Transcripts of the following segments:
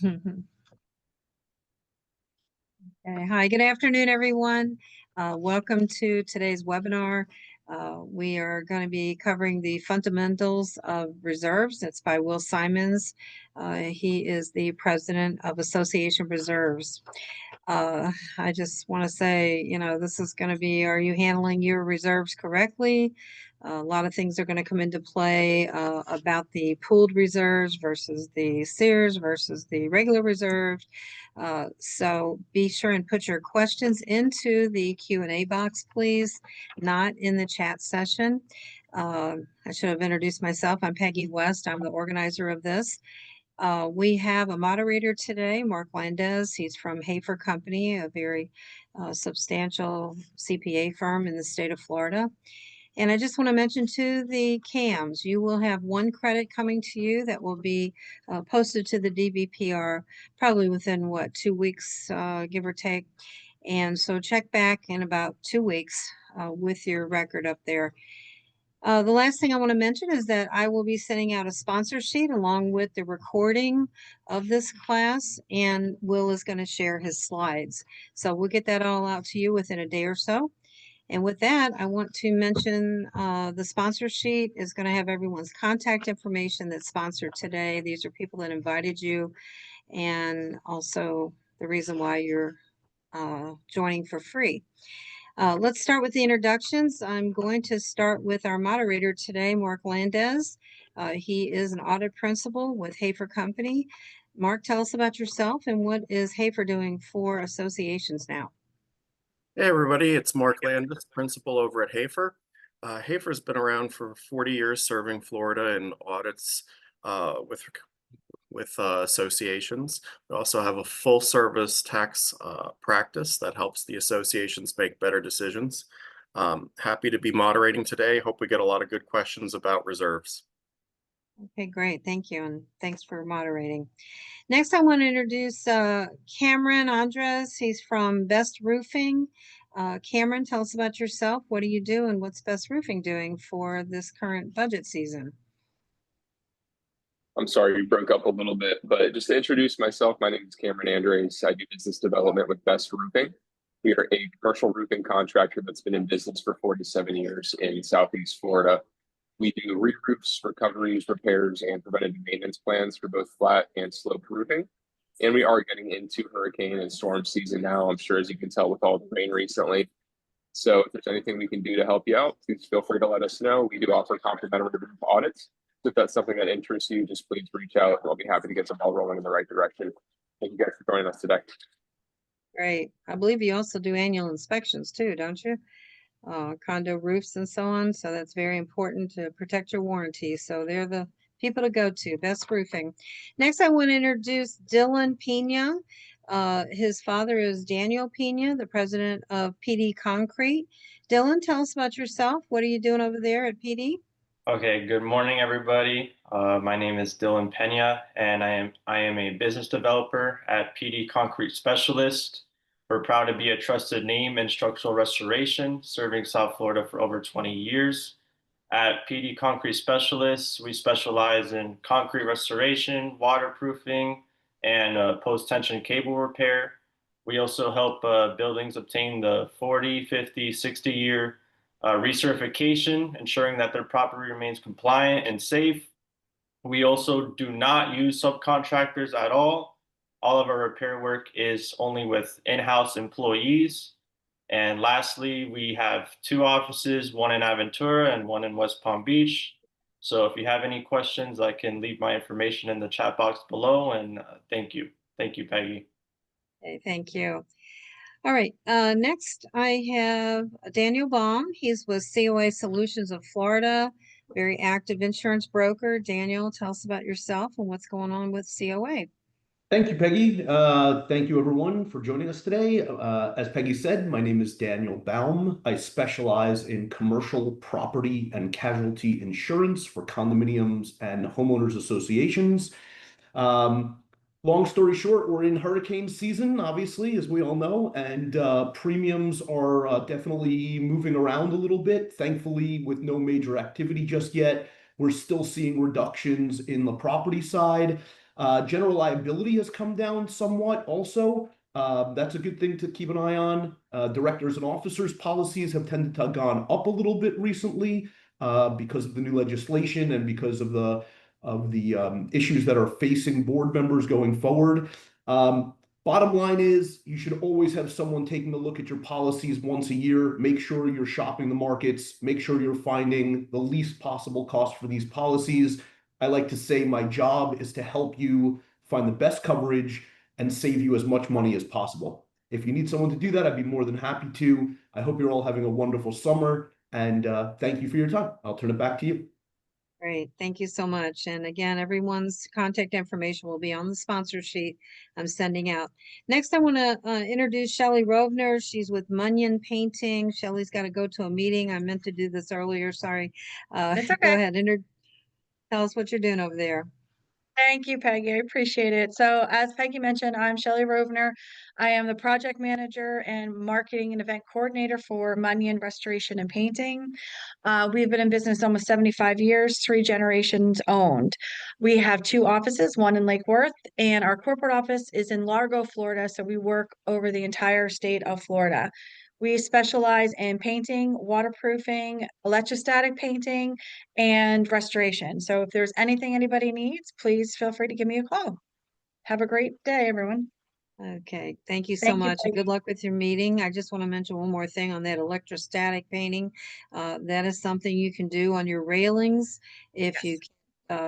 Okay. Hi, good afternoon, everyone. Welcome to today's webinar. We are going to be covering the fundamentals of reserves. It's by Will Simons. He is the president of Association Reserves. I just want to say, this is going to be, are you handling your reserves correctly? A lot of things are going to come into play about the pooled reserves versus the Sears versus the regular reserves. So be sure and put your questions into the Q&A box, please, not in the chat session. I should have introduced myself. I'm Peggy West. I'm the organizer of this. We have a moderator today, Mark Landez. He's from Hafer Company, a very substantial CPA firm in the state of Florida. And I just want to mention to the CAMs, you will have one credit coming to you that will be posted to the DBPR probably within, 2 weeks, give or take. And so check back in about 2 weeks with your record up there. The last thing I want to mention is that I will be sending out a sponsor sheet along with the recording of this class, and Will is going to share his slides. So we'll get that all out to you within a day or so. And with that, I want to mention the sponsor sheet is going to have everyone's contact information that's sponsored today. These are people that invited you, and also the reason why you're joining for free. Let's start with the introductions. I'm going to start with our moderator today, Mark Landez. He is an audit principal with Hafer Company. Mark, tell us about yourself and what is Hafer doing for associations now? Hey everybody, it's Mark Landis, principal over at Hafer. Hafer's been around for 40 years serving Florida in audits with associations. We also have a full service tax practice that helps the associations make better decisions. Happy to be moderating today. Hope we get a lot of good questions about reserves. Okay, great. Thank you. And thanks for moderating. Next, I want to introduce Cameron Andres. He's from Best Roofing. Cameron, tell us about yourself. What do you do and what's Best Roofing doing for this current budget season? I'm sorry, you broke up a little bit, but just to introduce myself, my name is Cameron Andres. I do business development with Best Roofing. We are a commercial roofing contractor that's been in business for 47 years in Southeast Florida. We do re-roofs, recoveries, repairs, and preventative maintenance plans for both flat and sloped roofing. And we are getting into hurricane and storm season now, I'm sure, as you can tell with all the rain recently. So if there's anything we can do to help you out, please feel free to let us know. We do offer complimentary roof audits. So if that's something that interests you, just please reach out and I'll be happy to get the ball rolling in the right direction. Thank you guys for joining us today. Great. I believe you also do annual inspections too, don't you? Condo roofs and so on. So that's very important to protect your warranty. So they're the people to go to, Best Roofing. Next, I want to introduce Dylan Pena. His father is Daniel Pena, the president of PD Concrete. Dylan, tell us about yourself. What are you doing over there at PD? Okay, good morning, everybody. My name is Dylan Pena, and I am a business developer at PD Concrete Specialist. We're proud to be a trusted name in structural restoration, serving South Florida for over 20 years. At PD Concrete Specialists, we specialize in concrete restoration, waterproofing, and post-tension cable repair. We also help buildings obtain the 40, 50, 60-year recertification, ensuring that their property remains compliant and safe. We also do not use subcontractors at all. All of our repair work is only with in-house employees. And lastly, we have 2 offices, one in Aventura and one in West Palm Beach. So if you have any questions, I can leave my information in the chat box below. And thank you. Thank you, Peggy. Okay, thank you. All right, next I have Daniel Baum. He's with COA Solutions of Florida, very active insurance broker. Daniel, tell us about yourself and what's going on with COA. Thank you, Peggy. Thank you, everyone, for joining us today. As Peggy said, my name is Daniel Baum. I specialize in commercial property and casualty insurance for condominiums and homeowners associations. Long story short, we're in hurricane season, obviously, as we all know, and premiums are definitely moving around a little bit. Thankfully, with no major activity just yet, we're still seeing reductions in the property side. General liability has come down somewhat also. That's a good thing to keep an eye on. Directors and officers policies have tended to have gone up a little bit recently because of the new legislation and because of the issues that are facing board members going forward. Bottom line is you should always have someone taking a look at your policies once a year. Make sure you're shopping the markets. Make sure you're finding the least possible cost for these policies. I like to say my job is to help you find the best coverage and save you as much money as possible. If you need someone to do that, I'd be more than happy to. I hope you're all having a wonderful summer, and thank you for your time. I'll turn it back to you. Great, thank you so much. And again, everyone's contact information will be on the sponsor sheet I'm sending out. Next, I want to introduce Shelley Rovner. She's with Munyon Painting. Shelley's got to go to a meeting. I meant to do this earlier, sorry. It's Go okay. ahead, tell us what you're doing over there. Thank you, Peggy. I appreciate it. So as Peggy mentioned, I'm Shelley Rovner. I am the project manager and marketing and event coordinator for Munyon Restoration and Painting. We've been in business almost 75 years, 3 generations owned. We have 2 offices, one in Lake Worth, and our corporate office is in Largo, Florida. So we work over the entire state of Florida. We specialize in painting, waterproofing, electrostatic painting, and restoration. So if there's anything anybody needs, please feel free to give me a call. Have a great day, everyone. Okay, thank you so Thank you, much. Peggy. Good luck with your meeting. I just want to mention one more thing on that electrostatic painting. That is something you can do on your railings if you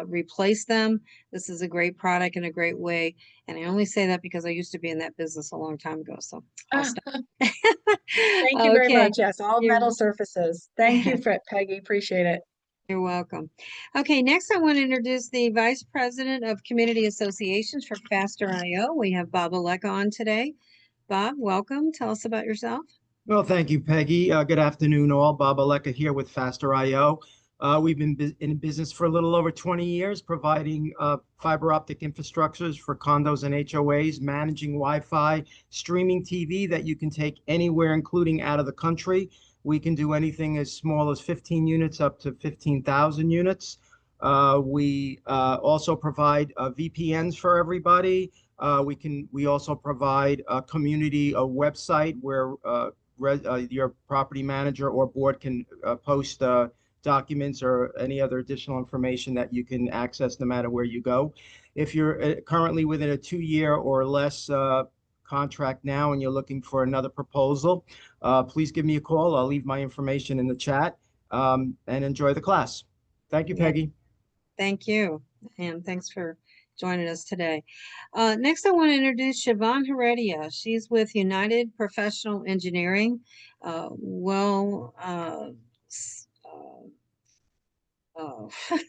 replace them. This is a great product and a great way. And I only say that because I used to be in that business a long time ago. So I'll stop. Thank you very Okay, much. Yes, all you're- metal surfaces. Thank you, Peggy. Appreciate it. You're welcome. Okay, next I want to introduce the Vice President of Community Associations for Faster IO. We have Bob Aleka on today. Bob, welcome. Tell us about yourself. Well, thank you, Peggy. Good afternoon, all. Bob Aleka here with Faster IO. We've been in business for a little over 20 years, providing fiber optic infrastructures for condos and HOAs, managing Wi-Fi, streaming TV that you can take anywhere, including out of the country. We can do anything as small as 15 units up to 15,000 units. We also provide VPNs for everybody. We also provide a community website where your property manager or board can post documents or any other additional information that you can access no matter where you go. If you're currently within a 2-year or less contract now and you're looking for another proposal, please give me a call. I'll leave my information in the chat, and enjoy the class. Thank you, Peggy. Thank you, and thanks for joining us today. Next, I want to introduce Siobhan Heredia. She's with United Professional Engineering.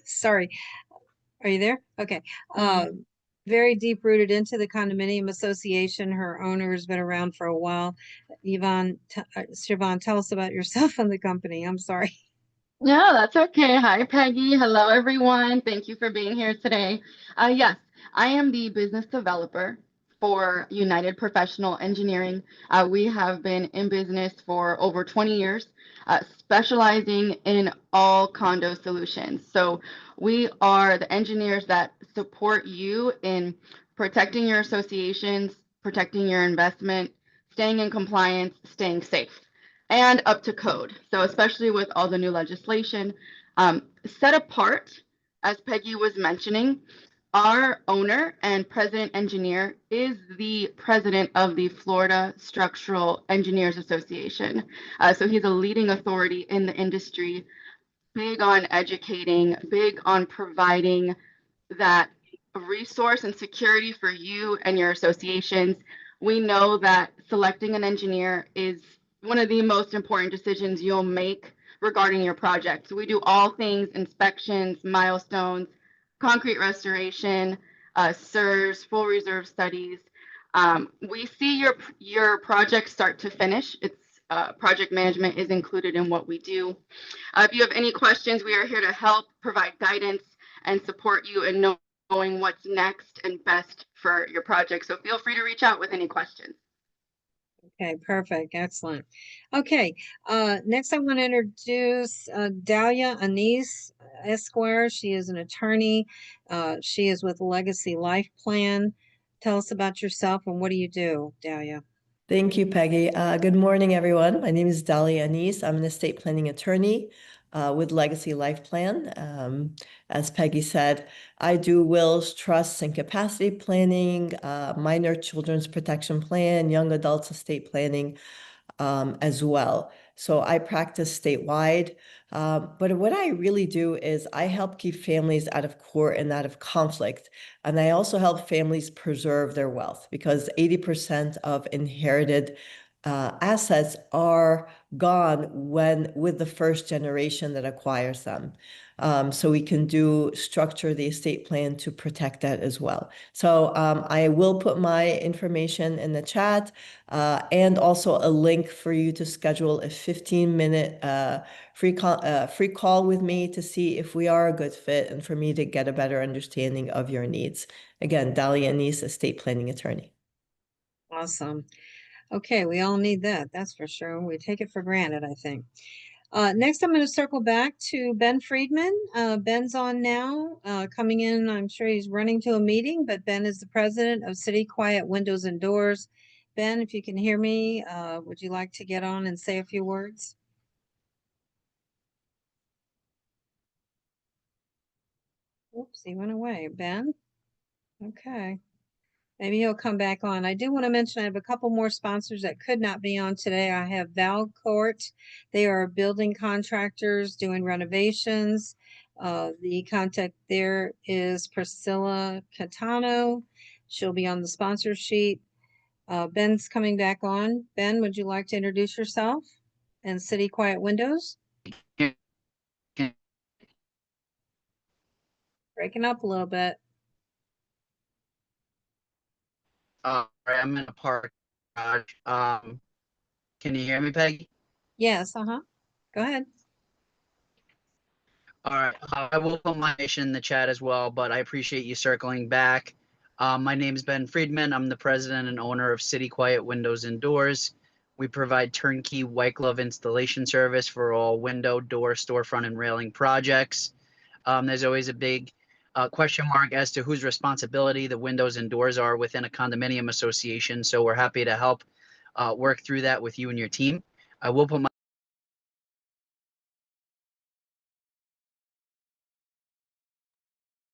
Sorry. Are you there? Okay. Very deep rooted into the condominium association. Her owner has been around for a while. Siobhan, tell us about yourself and the company. I'm sorry. No, that's okay. Hi, Peggy. Hello, everyone. Thank you for being here today. Yes, I am the business developer for United Professional Engineering. We have been in business for over 20 years, specializing in all condo solutions. So we are the engineers that support you in protecting your associations, protecting your investment, staying in compliance, staying safe, and up to code. So especially with all the new legislation, set apart, as Peggy was mentioning, our owner and president engineer is the president of the Florida Structural Engineers Association. So he's a leading authority in the industry, big on educating, big on providing that resource and security for you and your associations. We know that selecting an engineer is one of the most important decisions you'll make regarding your project. So we do all things inspections, milestones, concrete restoration, SIRS, full reserve studies. We see your project start to finish. It's project management is included in what we do. If you have any questions, we are here to help, provide guidance, and support you in knowing what's next and best for your project. So feel free to reach out with any questions. Okay, perfect. Excellent. Okay, next I want to introduce Dahlia Anise Esquire. She is an attorney. She is with Legacy Life Plan. Tell us about yourself and what do you do, Dahlia? Thank you, Peggy. Good morning, everyone. My name is Dahlia Anise. I'm an estate planning attorney with Legacy Life Plan. As Peggy said, I do wills, trusts, and capacity planning, minor children's protection plan, young adults estate planning as well. So I practice statewide. But what I really do is I help keep families out of court and out of conflict. And I also help families preserve their wealth because 80% of inherited assets are gone with the first generation that acquires them. So we can structure the estate plan to protect that as well. So I will put my information in the chat and also a link for you to schedule a 15-minute free call with me to see if we are a good fit and for me to get a better understanding of your needs. Again, Dahlia Anise, estate planning attorney. Awesome. Okay, we all need that. That's for sure. We take it for granted, I think. Next, I'm going to circle back to Ben Friedman. Ben's on now, coming in. I'm sure he's running to a meeting, but Ben is the president of City Quiet Windows and Doors. Ben, if you can hear me, would you like to get on and say a few words? Oops, he went away. Ben? Okay. Maybe he'll come back on. I do want to mention I have a couple more sponsors that could not be on today. I have Valcourt. They are building contractors doing renovations. The contact there is Priscilla Catano. She'll be on the sponsor sheet. Ben's coming back on. Ben, would you like to introduce yourself and City Quiet Windows? Breaking up a little bit. I'm in a park garage. Can you hear me, Peggy? Yes, Go ahead. All right. I will put my information in the chat as well, but I appreciate you circling back. My name is Ben Friedman. I'm the president and owner of City Quiet Windows and Doors. We provide turnkey white glove installation service for all window, door, storefront, and railing projects. There's always a big question mark as to whose responsibility the windows and doors are within a condominium association. So we're happy to help work through that with you and your team. I will put my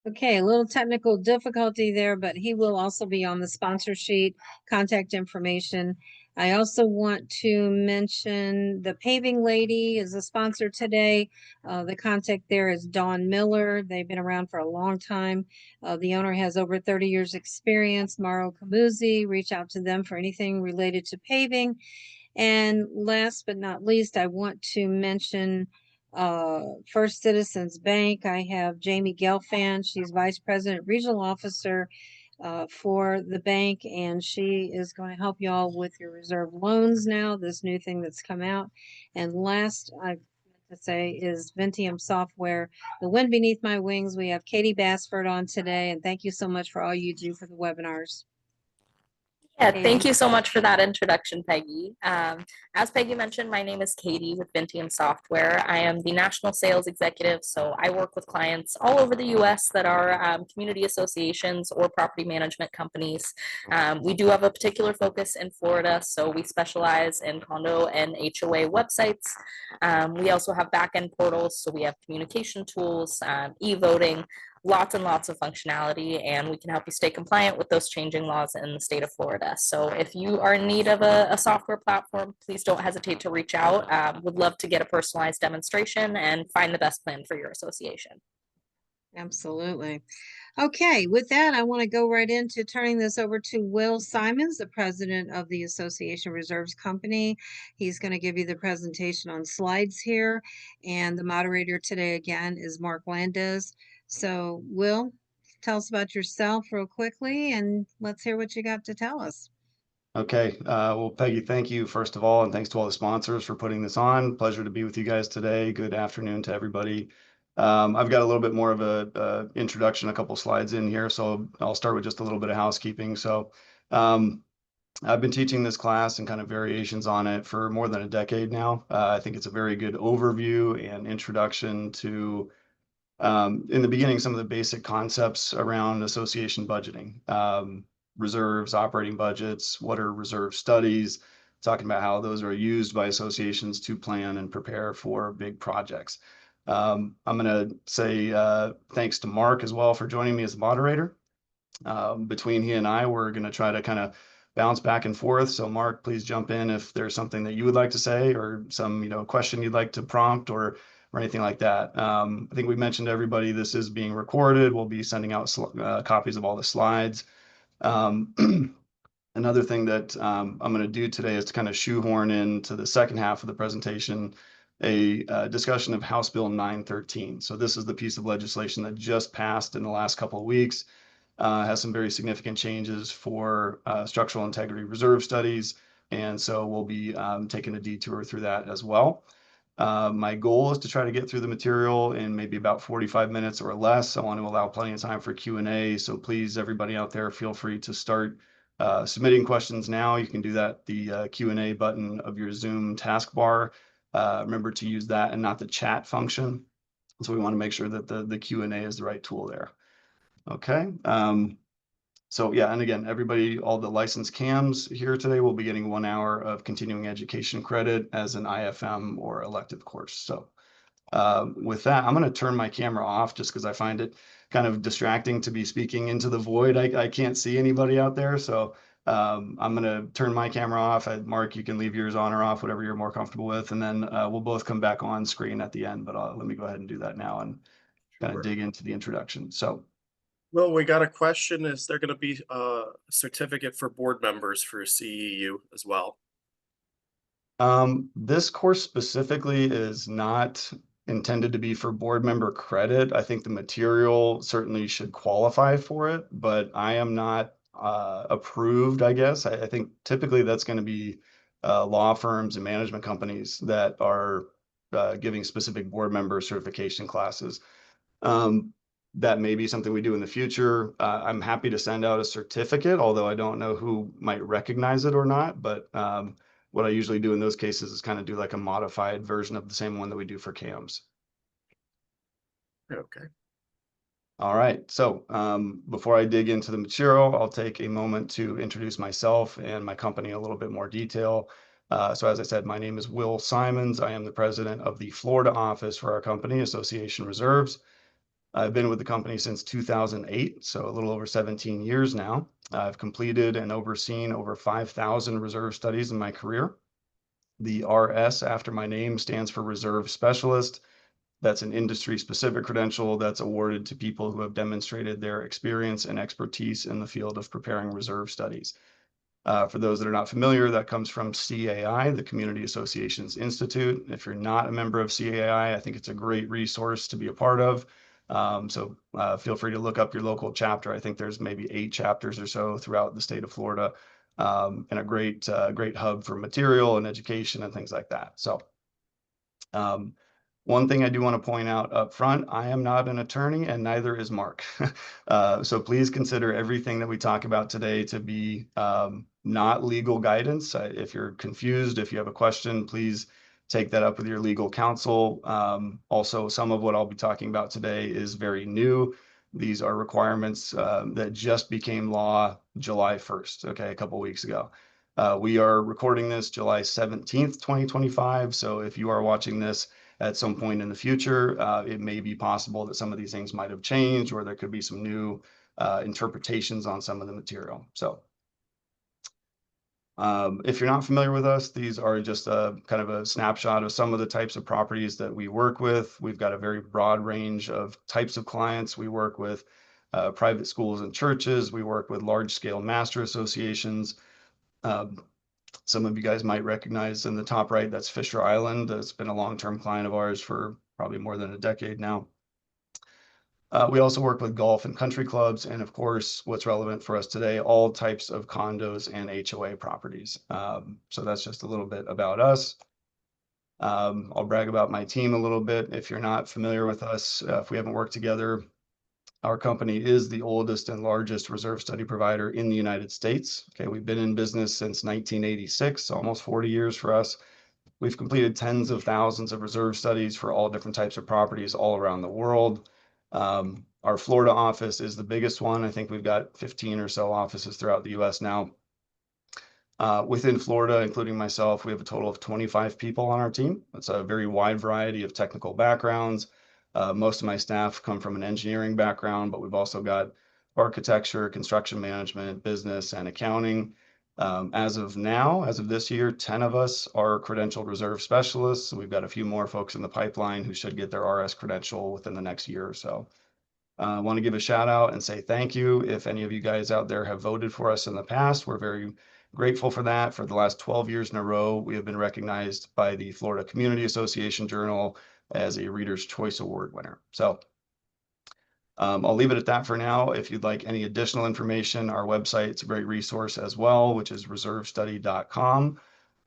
Okay, a little technical difficulty there, but he will also be on the sponsor sheet, contact information. I also want to mention the Paving Lady is a sponsor today. The contact there is Dawn Miller. They've been around for a long time. The owner has over 30 years experience. Mauro Camuzzi, reach out to them for anything related to paving. And last but not least, I want to mention First Citizens Bank. I have Jamie Gelfand. She's Vice President, Regional Officer for the bank, and she is going to help y'all with your reserve loans now, this new thing that's come out. And last, I to say is Vinteum software, the wind beneath my wings. We have Katie Bassford on today, and thank you so much for all you do for the webinars. Yeah, thank you so much for that introduction, Peggy. As Peggy mentioned, my name is Katie with Vinteum Software. I am the National Sales Executive, so I work with clients all over the U.S. that are community associations or property management companies. We do have a particular focus in Florida, so we specialize in condo and HOA websites. We also have back-end portals, so we have communication tools, e-voting, lots and lots of functionality, and we can help you stay compliant with those changing laws in the state of Florida. So if you are in need of a software platform, please don't hesitate to reach out. Would love to get a personalized demonstration and find the best plan for your association. Absolutely. Okay, with that, I want to go right into turning this over to Will Simons, the president of the Association Reserves Company. He's going to give you the presentation on slides here. And the moderator today again is Mark Landez. So Will, tell us about yourself real quickly and let's hear what you got to tell us. Okay. Well, Peggy, thank you first of all, and thanks to all the sponsors for putting this on. Pleasure to be with you guys today. Good afternoon to everybody. I've got a little bit more of a introduction, a couple slides in here, so I'll start with just a little bit of housekeeping. So I've been teaching this class and kind of variations on it for more than a decade now. I think it's a very good overview and introduction to, in the beginning, some of the basic concepts around association budgeting, reserves, operating budgets, what are reserve studies, talking about how those are used by associations to plan and prepare for big projects. I'm going to say thanks to Mark as well for joining me as the moderator. Between he and I, we're going to try to kind of bounce back and forth. So Mark, please jump in if there's something that you would like to say or some, question you'd like to prompt or anything like that. I think we mentioned to everybody this is being recorded. We'll be sending out copies of all the slides. Another thing that I'm going to do today is to kind of shoehorn into the second half of the presentation a discussion of House Bill 913. So this is the piece of legislation that just passed in the last couple of weeks. Has some very significant changes for structural integrity reserve studies. And so we'll be taking a detour through that as well. My goal is to try to get through the material in maybe about 45 minutes or less. I want to allow plenty of time for Q&A. So please, everybody out there, feel free to start submitting questions now. You can do that the Q&A button of your Zoom taskbar. Remember to use that and not the chat function. So we want to make sure that the Q&A is the right tool there. Okay. So yeah, and again, everybody, all the licensed CAMs here today will be getting 1 hour of continuing education credit as an IFM or elective course. So with that, I'm going to turn my camera off just because I find it kind of distracting to be speaking into the void. I can't see anybody out there. So I'm going to turn my camera off. Mark, you can leave yours on or off, whatever you're more comfortable with. And then we'll both come back on screen at the end, but let me go ahead and do that now and kind of dig into the introduction. So. Well, we got a question. Is there going to be a certificate for board members for CEU as well? This course specifically is not intended to be for board member credit. I think the material certainly should qualify for it, but I am not approved, I guess. I think typically that's going to be law firms and management companies that are giving specific board member certification classes. That may be something we do in the future. I'm happy to send out a certificate, although I don't know who might recognize it or not. But what I usually do in those cases is kind of do like a modified version of the same one that we do for CAMs. Okay. All right. So before I dig into the material, I'll take a moment to introduce myself and my company in a little bit more detail. So as I said, my name is Will Simons. I am the president of the Florida office for our company, Association Reserves. I've been with the company since 2008, so a little over 17 years now. I've completed and overseen over 5,000 reserve studies in my career. The RS after my name stands for Reserve Specialist. That's an industry-specific credential that's awarded to people who have demonstrated their experience and expertise in the field of preparing reserve studies. For those that are not familiar, that comes from CAI, the Community Associations Institute. If you're not a member of CAI, I think it's a great resource to be a part of. So feel free to look up your local chapter. I think there's maybe 8 chapters or so throughout the state of Florida, and a great hub for material and education and things like that. So one thing I do want to point out up front, I am not an attorney and neither is Mark. So please consider everything that we talk about today to be not legal guidance. If you're confused, if you have a question, please take that up with your legal counsel. Also, some of what I'll be talking about today is very new. These are requirements that just became law July 1st, okay, a couple weeks ago. We are recording this July 17th, 2025. So if you are watching this at some point in the future, it may be possible that some of these things might have changed or there could be some new interpretations on some of the material. So if you're not familiar with us, these are just a kind of a snapshot of some of the types of properties that we work with. We've got a very broad range of types of clients. We work with private schools and churches. We work with large scale master associations. Some of you guys might recognize in the top right, that's Fisher Island. That's been a long-term client of ours for probably more than a decade now. We also work with golf and country clubs, and of course, what's relevant for us today, all types of condos and HOA properties. So that's just a little bit about us. I'll brag about my team a little bit. If you're not familiar with us, if we haven't worked together Our company is the oldest and largest reserve study provider in the United States. Okay, we've been in business since 1986, almost 40 years for us. We've completed tens of thousands of reserve studies for all different types of properties all around the world. Our Florida office is the biggest one. I think we've got 15 or so offices throughout the US now. Within Florida, including myself, we have a total of 25 people on our team. It's a very wide variety of technical backgrounds. Most of my staff come from an engineering background, but we've also got architecture, construction management, business, and accounting. As of now, as of this year, 10 of us are credentialed reserve specialists. We've got a few more folks in the pipeline who should get their RS credential within the next year or so. I want to give a shout out and say thank you. If any of you guys out there have voted for us in the past, we're very grateful for that. For the last 12 years in a row, we have been recognized by the Florida Community Association Journal as a Reader's Choice Award winner. So I'll leave it at that for now. If you'd like any additional information, our website's a great resource as well, which is reservestudy.com.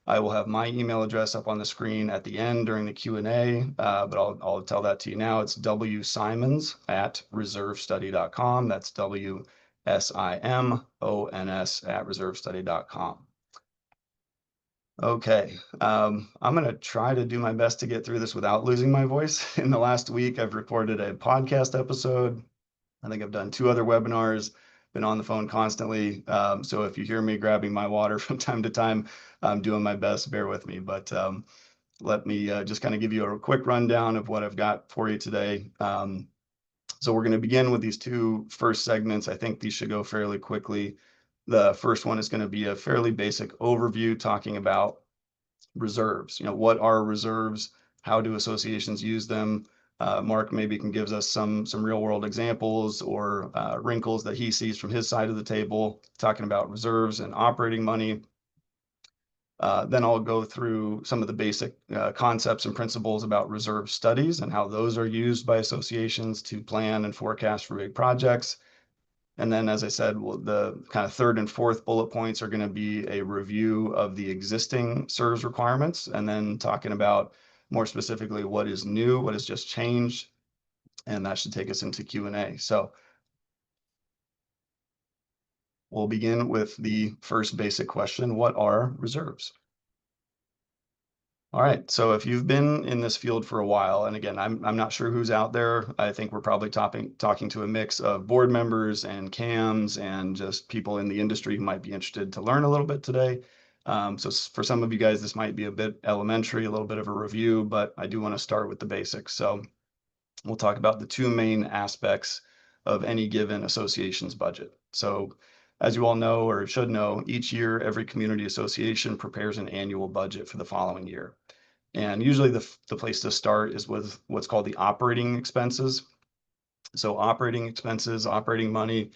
I will have my email address up on the screen at the end during the Q&A, but I'll tell that to you now. It's wsimons@reservestudy.com. That's WSIMONS@reservestudy.com. Okay, I'm going to try to do my best to get through this without losing my voice. In the last week, I've recorded a podcast episode. I think I've done 2 other webinars, been on the phone constantly. So if you hear me grabbing my water from time to time, I'm doing my best, bear with me. But let me just kind of give you a quick rundown of what I've got for you today. So we're going to begin with these 2 first segments. I think these should go fairly quickly. The first one is going to be a fairly basic overview talking about reserves. You know, what are reserves? How do associations use them? Mark maybe can give us some real world examples or wrinkles that he sees from his side of the table, talking about reserves and operating money. Then I'll go through some of the basic concepts and principles about reserve studies and how those are used by associations to plan and forecast for big projects. And then, as I said, the kind of third and fourth bullet points are going to be a review of the existing SERS requirements, and then talking about more specifically what is new, what has just changed, and that should take us into Q&A. So we'll begin with the first basic question: what are reserves? All right, so if you've been in this field for a while, and again, I'm not sure who's out there. I think we're probably talking to a mix of board members and CAMs and just people in the industry who might be interested to learn a little bit today. So for some of you guys, this might be a bit elementary, a little bit of a review, but I do want to start with the basics. So we'll talk about the 2 main aspects of any given association's budget. So as you all know, or should know, each year, every community association prepares an annual budget for the following year. And usually the place to start is with what's called the operating expenses. So operating expenses, operating money,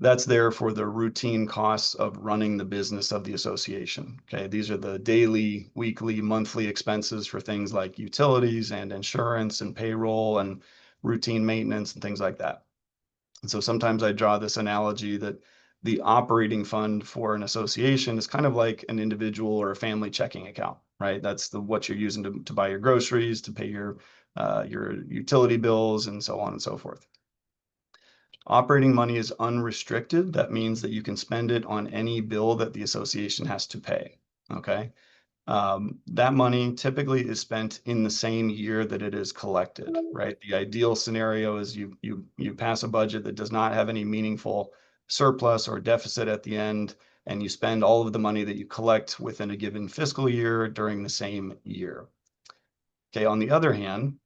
that's there for the routine costs of running the business of the association. Okay, these are the daily, weekly, monthly expenses for things like utilities and insurance and payroll and routine maintenance and things like that. And so sometimes I draw this analogy that the operating fund for an association is kind of like an individual or a family checking account, right? That's what you're using to buy your groceries, to pay your utility bills, and so on and so forth. Operating money is unrestricted. That means that you can spend it on any bill that the association has to pay, okay? That money typically is spent in the same year that it is collected, right? The ideal scenario is you pass a budget that does not have any meaningful surplus or deficit at the end, and you spend all of the money that you collect within a given fiscal year during the same year. Okay, on the other hand,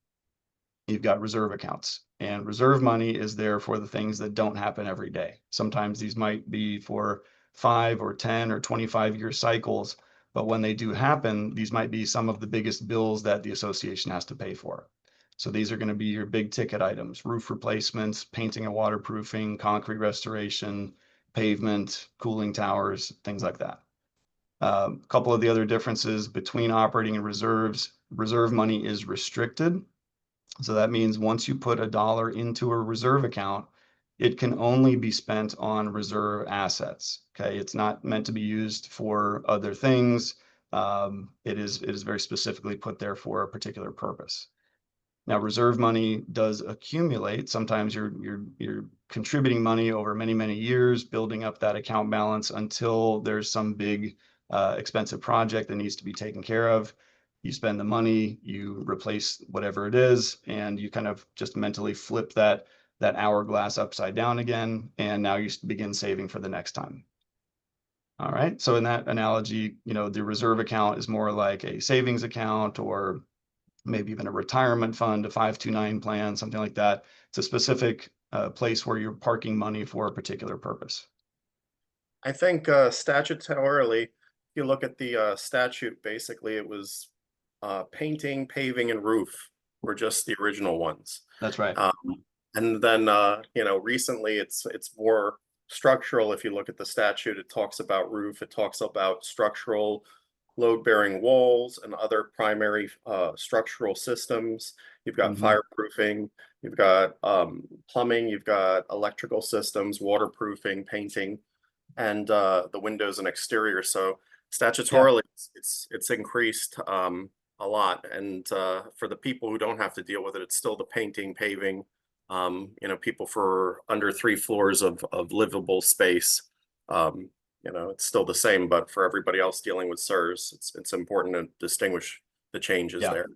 you've got reserve accounts, and reserve money is there for the things that don't happen every day. Sometimes these might be for 5 or 10 or 25-year cycles, but when they do happen, these might be some of the biggest bills that the association has to pay for. So these are going to be your big ticket items: roof replacements, painting and waterproofing, concrete restoration, pavement, cooling towers, things like that. A couple of the other differences between operating and reserves: reserve money is restricted. So that means once you put $1 into a reserve account, it can only be spent on reserve assets. Okay, it's not meant to be used for other things. It is very specifically put there for a particular purpose. Now, reserve money does accumulate. Sometimes you're contributing money over many, many years, building up that account balance until there's some big expensive project that needs to be taken care of. You spend the money, you replace whatever it is, and you kind of just mentally flip that hourglass upside down again, and now you begin saving for the next time. All right, so in that analogy, the reserve account is more like a savings account, or maybe even a retirement fund, a 529 plan, something like that. It's a specific place where you're parking money for a particular purpose. I think statutorily, if you look at the statute, basically it was painting, paving, and roof were just the original ones. That's right. And then recently it's more structural. If you look at the statute, it talks about roof, it talks about structural load-bearing walls and other primary structural systems. You've got fireproofing, you've got plumbing, you've got electrical systems, waterproofing, painting, and the windows and exterior. So statutorily, it's increased a lot. And for the people who don't have to deal with it, it's still the painting, paving, people for under 3 floors of livable space. It's still the same, but for everybody else dealing with SERS, it's important to distinguish the changes there.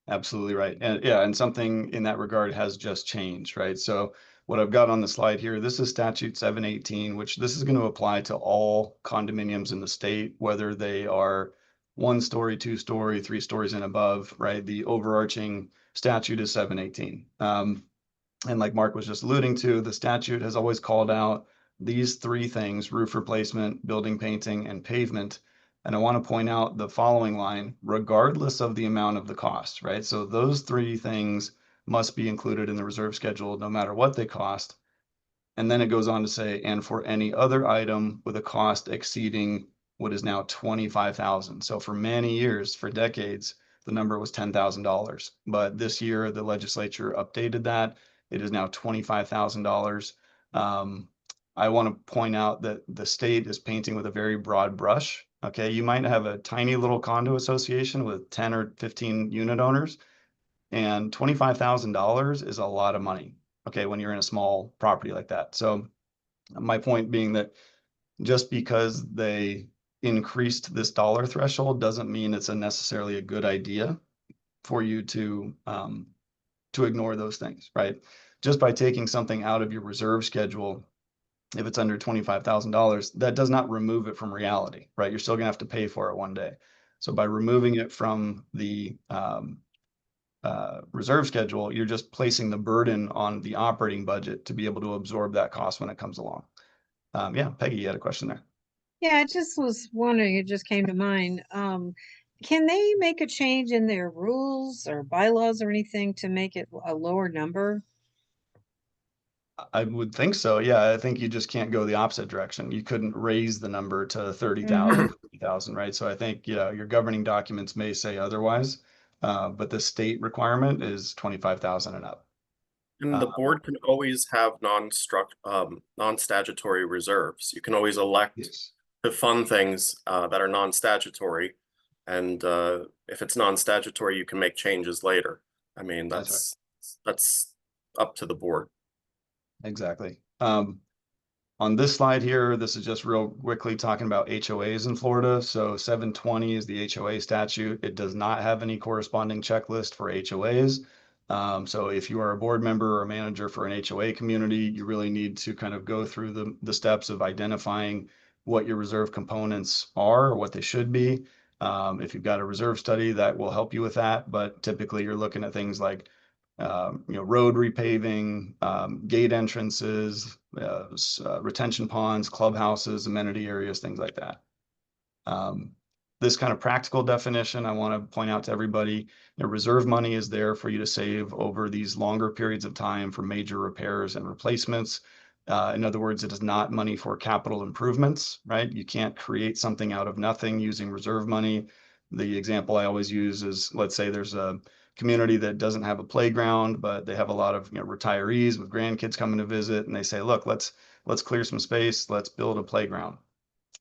Absolutely right. And something in that regard has just changed, right? So what I've got on the slide here, this is statute 718, which this is going to apply to all condominiums in the state, whether they are 1 story, 2 story, 3 stories and above, right? The overarching statute is 718. And like Mark was just alluding to, the statute has always called out these 3 things: roof replacement, building painting, and pavement. And I want to point out the following line: regardless of the amount of the cost, right? So those 3 things must be included in the reserve schedule no matter what they cost. And then it goes on to say, and for any other item with a cost exceeding what is now $25,000. So for many years, for decades, the number was $10,000. But this year, the legislature updated that. It is now $25,000. I want to point out that the state is painting with a very broad brush. Okay, you might have a tiny little condo association with 10 or 15 unit owners, and $25,000 is a lot of money, okay, when you're in a small property like that. So my point being that just because they increased this dollar threshold doesn't mean it's necessarily a good idea for you to ignore those things, right? Just by taking something out of your reserve schedule, if it's under $25,000, that does not remove it from reality, right? You're still gonna have to pay for it one day. So by removing it from the reserve schedule, you're just placing the burden on the operating budget to be able to absorb that cost when it comes along. Peggy, you had a question there. Yeah, I just was wondering, it just came to mind. Can they make a change in their rules or bylaws or anything to make it a lower number? I would think so. Yeah, I think you just can't go the opposite direction. You couldn't raise the number to 30,000, 50,000, right? So I think, your governing documents may say otherwise, but the state requirement is 25,000 and up. And the board can always have non-statutory reserves. You can always elect to fund things that are non-statutory. And if it's non-statutory, you can make changes later. I mean, that's up to the board. Exactly. On this slide here, this is just real quickly talking about HOAs in Florida. So 720 is the HOA statute. It does not have any corresponding checklist for HOAs. So if you are a board member or a manager for an HOA community, you really need to kind of go through the steps of identifying what your reserve components are or what they should be. If you've got a reserve study, that will help you with that. But typically you're looking at things like road repaving, gate entrances, retention ponds, clubhouses, amenity areas, things like that. This kind of practical definition, I want to point out to everybody, reserve money is there for you to save over these longer periods of time for major repairs and replacements. In other words, it is not money for capital improvements, right? You can't create something out of nothing using reserve money. The example I always use is, let's say there's a community that doesn't have a playground, but they have a lot of retirees with grandkids coming to visit, and they say, look, let's clear some space, let's build a playground.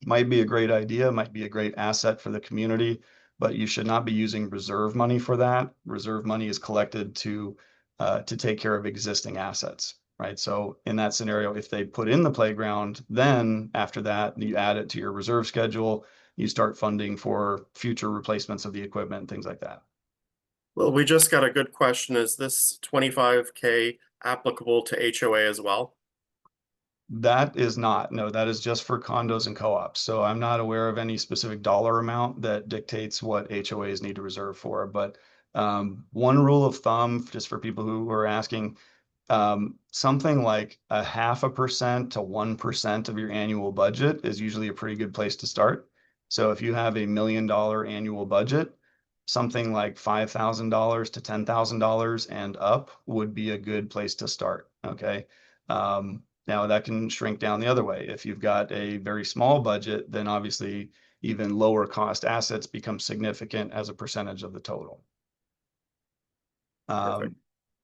Might be a great idea, might be a great asset for the community, but you should not be using reserve money for that. Reserve money is collected to take care of existing assets, right? So in that scenario, if they put in the playground, then after that, you add it to your reserve schedule, you start funding for future replacements of the equipment and things like that. Well, we just got a good question. Is this 25K applicable to HOA as well? That is not. No, that is just for condos and co-ops. So I'm not aware of any specific dollar amount that dictates what HOAs need to reserve for. But one rule of thumb, just for people who are asking, something like 0.5% to 1% of your annual budget is usually a pretty good place to start. So if you have $1 million annual budget, something like $5,000 to $10,000 and up would be a good place to start. Okay. Now that can shrink down the other way. If you've got a very small budget, then obviously even lower cost assets become significant as a percentage of the total. All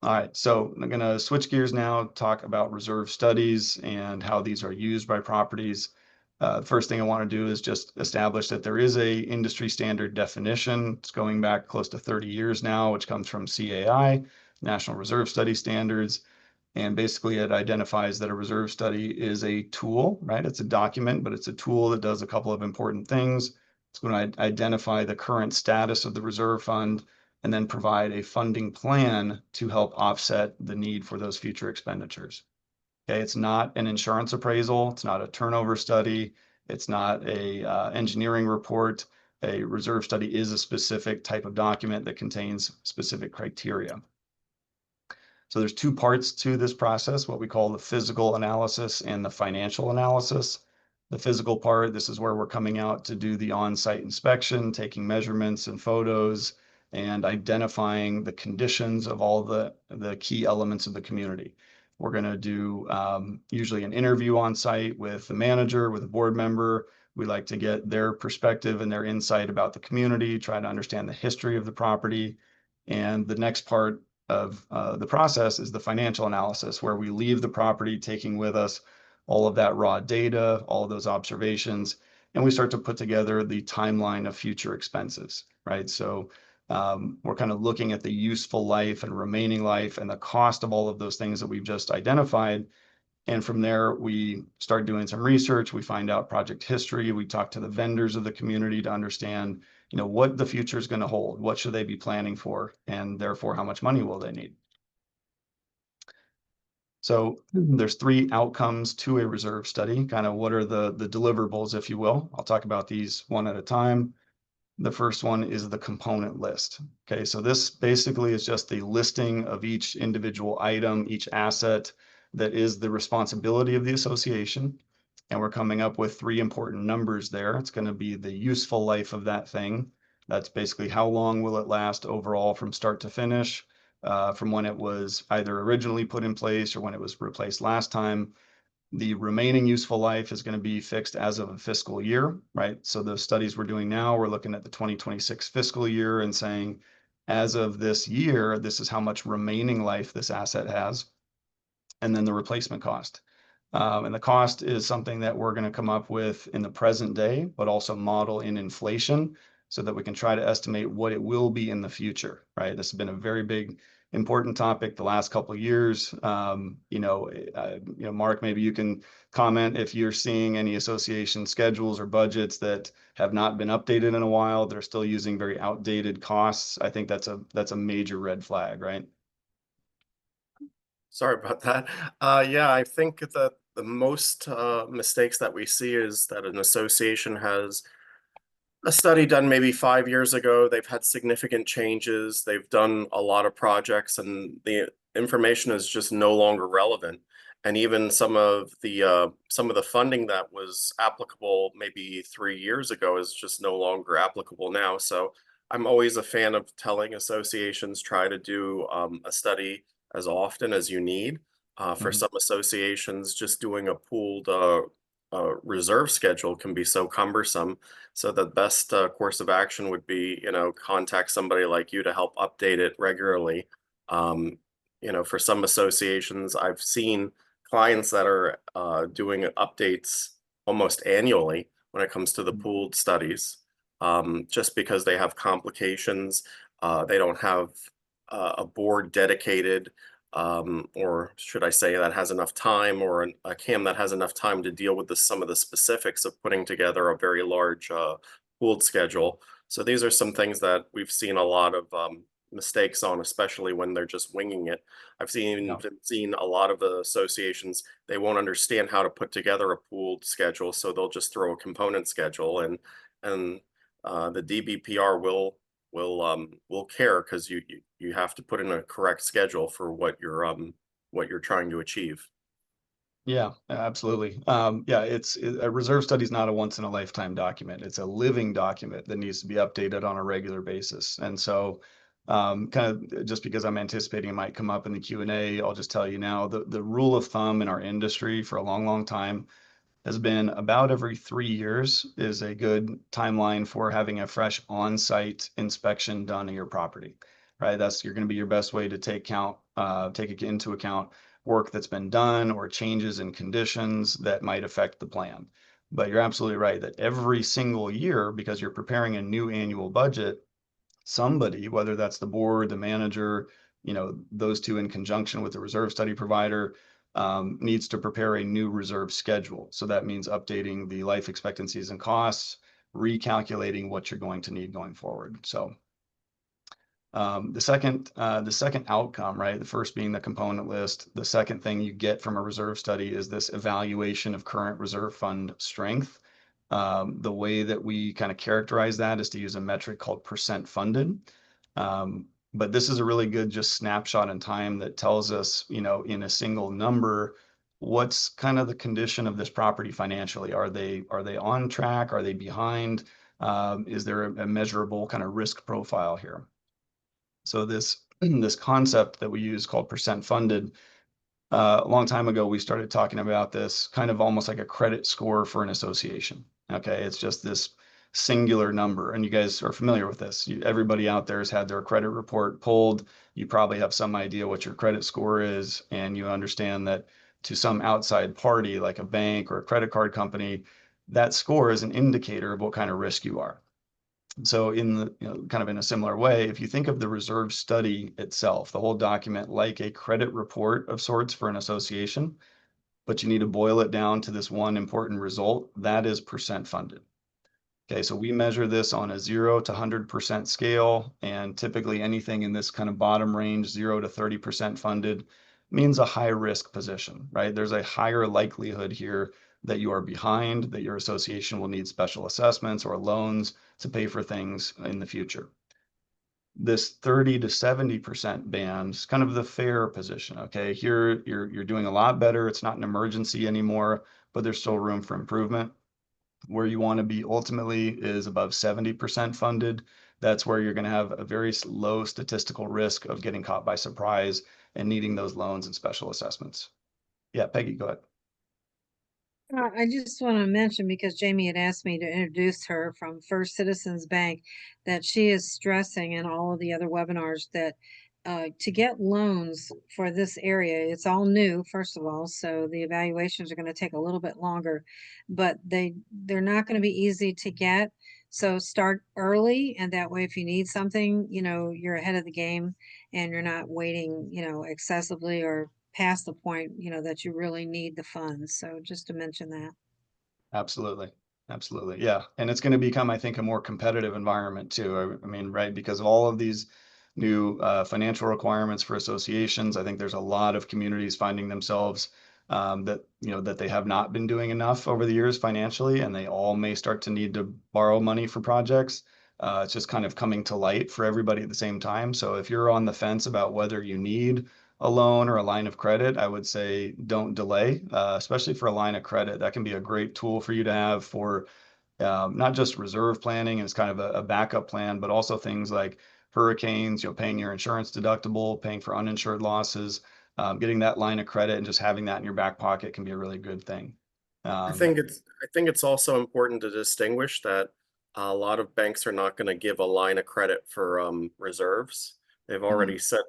right, so I'm going to switch gears now, talk about reserve studies and how these are used by properties. The first thing I want to do is just establish that there is a industry standard definition. It's going back close to 30 years now, which comes from CAI, National Reserve Study Standards. And basically it identifies that a reserve study is a tool, right? It's a document, but it's a tool that does a couple of important things. It's going to identify the current status of the reserve fund and then provide a funding plan to help offset the need for those future expenditures. Okay, it's not an insurance appraisal. It's not a turnover study. It's not a engineering report. A reserve study is a specific type of document that contains specific criteria. So there's two parts to this process, what we call the physical analysis and the financial analysis. The physical part, this is where we're coming out to do the on-site inspection, taking measurements and photos, and identifying the conditions of all the key elements of the community. We're going to do usually an interview on site with the manager, with a board member. We like to get their perspective and their insight about the community, try to understand the history of the property. And the next part of the process is the financial analysis, where we leave the property taking with us all of that raw data, all of those observations, and we start to put together the timeline of future expenses, right? So we're kind of looking at the useful life and remaining life and the cost of all of those things that we've just identified. And from there, we start doing some research. We find out project history. We talk to the vendors of the community to understand, you know, what the future is going to hold. What should they be planning for? And therefore, how much money will they need? So there's 3 outcomes to a reserve study. Kind of what are the deliverables, if you will. I'll talk about these one at a time. The first one is the component list. Okay, so this basically is just the listing of each individual item, each asset that is the responsibility of the association. And we're coming up with 3 important numbers there. It's going to be the useful life of that thing. That's basically how long will it last overall from start to finish, from when it was either originally put in place or when it was replaced last time. The remaining useful life is going to be fixed as of a fiscal year, right? So the studies we're doing now, we're looking at the 2026 fiscal year and saying, as of this year, this is how much remaining life this asset has. And then the replacement cost. And the cost is something that we're going to come up with in the present day, but also model in inflation so that we can try to estimate what it will be in the future, right? This has been a very big, important topic the last couple of years. Mark, maybe you can comment if you're seeing any association schedules or budgets that have not been updated in a while. They're still using very outdated costs. I think that's a major red flag, right? Sorry about that. Yeah, I think that the most mistakes that we see is that an association has a study done maybe 5 years ago. They've had significant changes. They've done a lot of projects, and the information is just no longer relevant. And even some of the funding that was applicable maybe 3 years ago is just no longer applicable now. So I'm always a fan of telling associations, try to do a study as often as you need. For some associations, just doing a pooled reserve schedule can be so cumbersome. So the best course of action would be, contact somebody like you to help update it regularly. For some associations, I've seen clients that are doing updates almost annually when it comes to the pooled studies. just because they have complications. They don't have a board dedicated, or should I say that has enough time, or a CAM that has enough time to deal with some of the specifics of putting together a very large pooled schedule. So these are some things that we've seen a lot of mistakes on, especially when they're just winging it. I've seen a lot of the associations, they won't understand how to put together a pooled schedule, so they'll just throw a component schedule, and the DBPR will care, because you have to put in a correct schedule for what you're trying to achieve. Yeah, absolutely. Yeah, a reserve study is not a once in a lifetime document. It's a living document that needs to be updated on a regular basis. And so kind of just because I'm anticipating it might come up in the Q&A, I'll just tell you now, the rule of thumb in our industry for a long, long time has been about every 3 years is a good timeline for having a fresh on-site inspection done of your property, right? That's going to be your best way to take into account work that's been done or changes in conditions that might affect the plan. But you're absolutely right that every single year, because you're preparing a new annual budget, somebody, whether that's the board, the manager, those two in conjunction with the reserve study provider, needs to prepare a new reserve schedule. So that means updating the life expectancies and costs, recalculating what you're going to need going forward. So the second outcome, right? The first being the component list. The second thing you get from a reserve study is this evaluation of current reserve fund strength. The way that we kind of characterize that is to use a metric called percent funded. But this is a really good just snapshot in time that tells us, in a single number, what's kind of the condition of this property financially. Are they on track? Are they behind? Is there a measurable kind of risk profile here? So this concept that we use called percent funded, a long time ago, we started talking about this kind of almost like a credit score for an association. Okay, it's just this singular number, and you guys are familiar with this. Everybody out there has had their credit report pulled. You probably have some idea what your credit score is, and you understand that to some outside party like a bank or a credit card company, that score is an indicator of what kind of risk you are. So kind of in a similar way, if you think of the reserve study itself, the whole document like a credit report of sorts for an association, but you need to boil it down to this one important result, that is percent funded. Okay, so we measure this on a 0 to 100% scale, and typically anything in this kind of bottom range, 0 to 30% funded, means a high risk position, right? There's a higher likelihood here that you are behind, that your association will need special assessments or loans to pay for things in the future. This 30 to 70% band is kind of the fair position, okay? Here, you're doing a lot better. It's not an emergency anymore, but there's still room for improvement. Where you want to be ultimately is above 70% funded. That's where you're going to have a very low statistical risk of getting caught by surprise and needing those loans and special assessments. Yeah, Peggy, go ahead. I just want to mention, because Jamie had asked me to introduce her from First Citizens Bank, that she is stressing in all of the other webinars that to get loans for this area, it's all new, first of all, so the evaluations are going to take a little bit longer, but they're not going to be easy to get. So start early, and that way if you need something, you're ahead of the game, and you're not waiting, excessively or past the point, that you really need the funds. So just to mention that. Absolutely. Absolutely. Yeah. And it's going to become, I think, a more competitive environment too. I mean, right, because of all of these new financial requirements for associations, I think there's a lot of communities finding themselves that they have not been doing enough over the years financially, and they all may start to need to borrow money for projects. It's just kind of coming to light for everybody at the same time. So if you're on the fence about whether you need a loan or a line of credit, I would say don't delay, especially for a line of credit. That can be a great tool for you to have for not just reserve planning as kind of a backup plan, but also things like hurricanes, paying your insurance deductible, paying for uninsured losses, getting that line of credit and just having that in your back pocket can be a really good thing. I think it's also important to distinguish that a lot of banks are not going to give a line of credit for reserves. They've already said,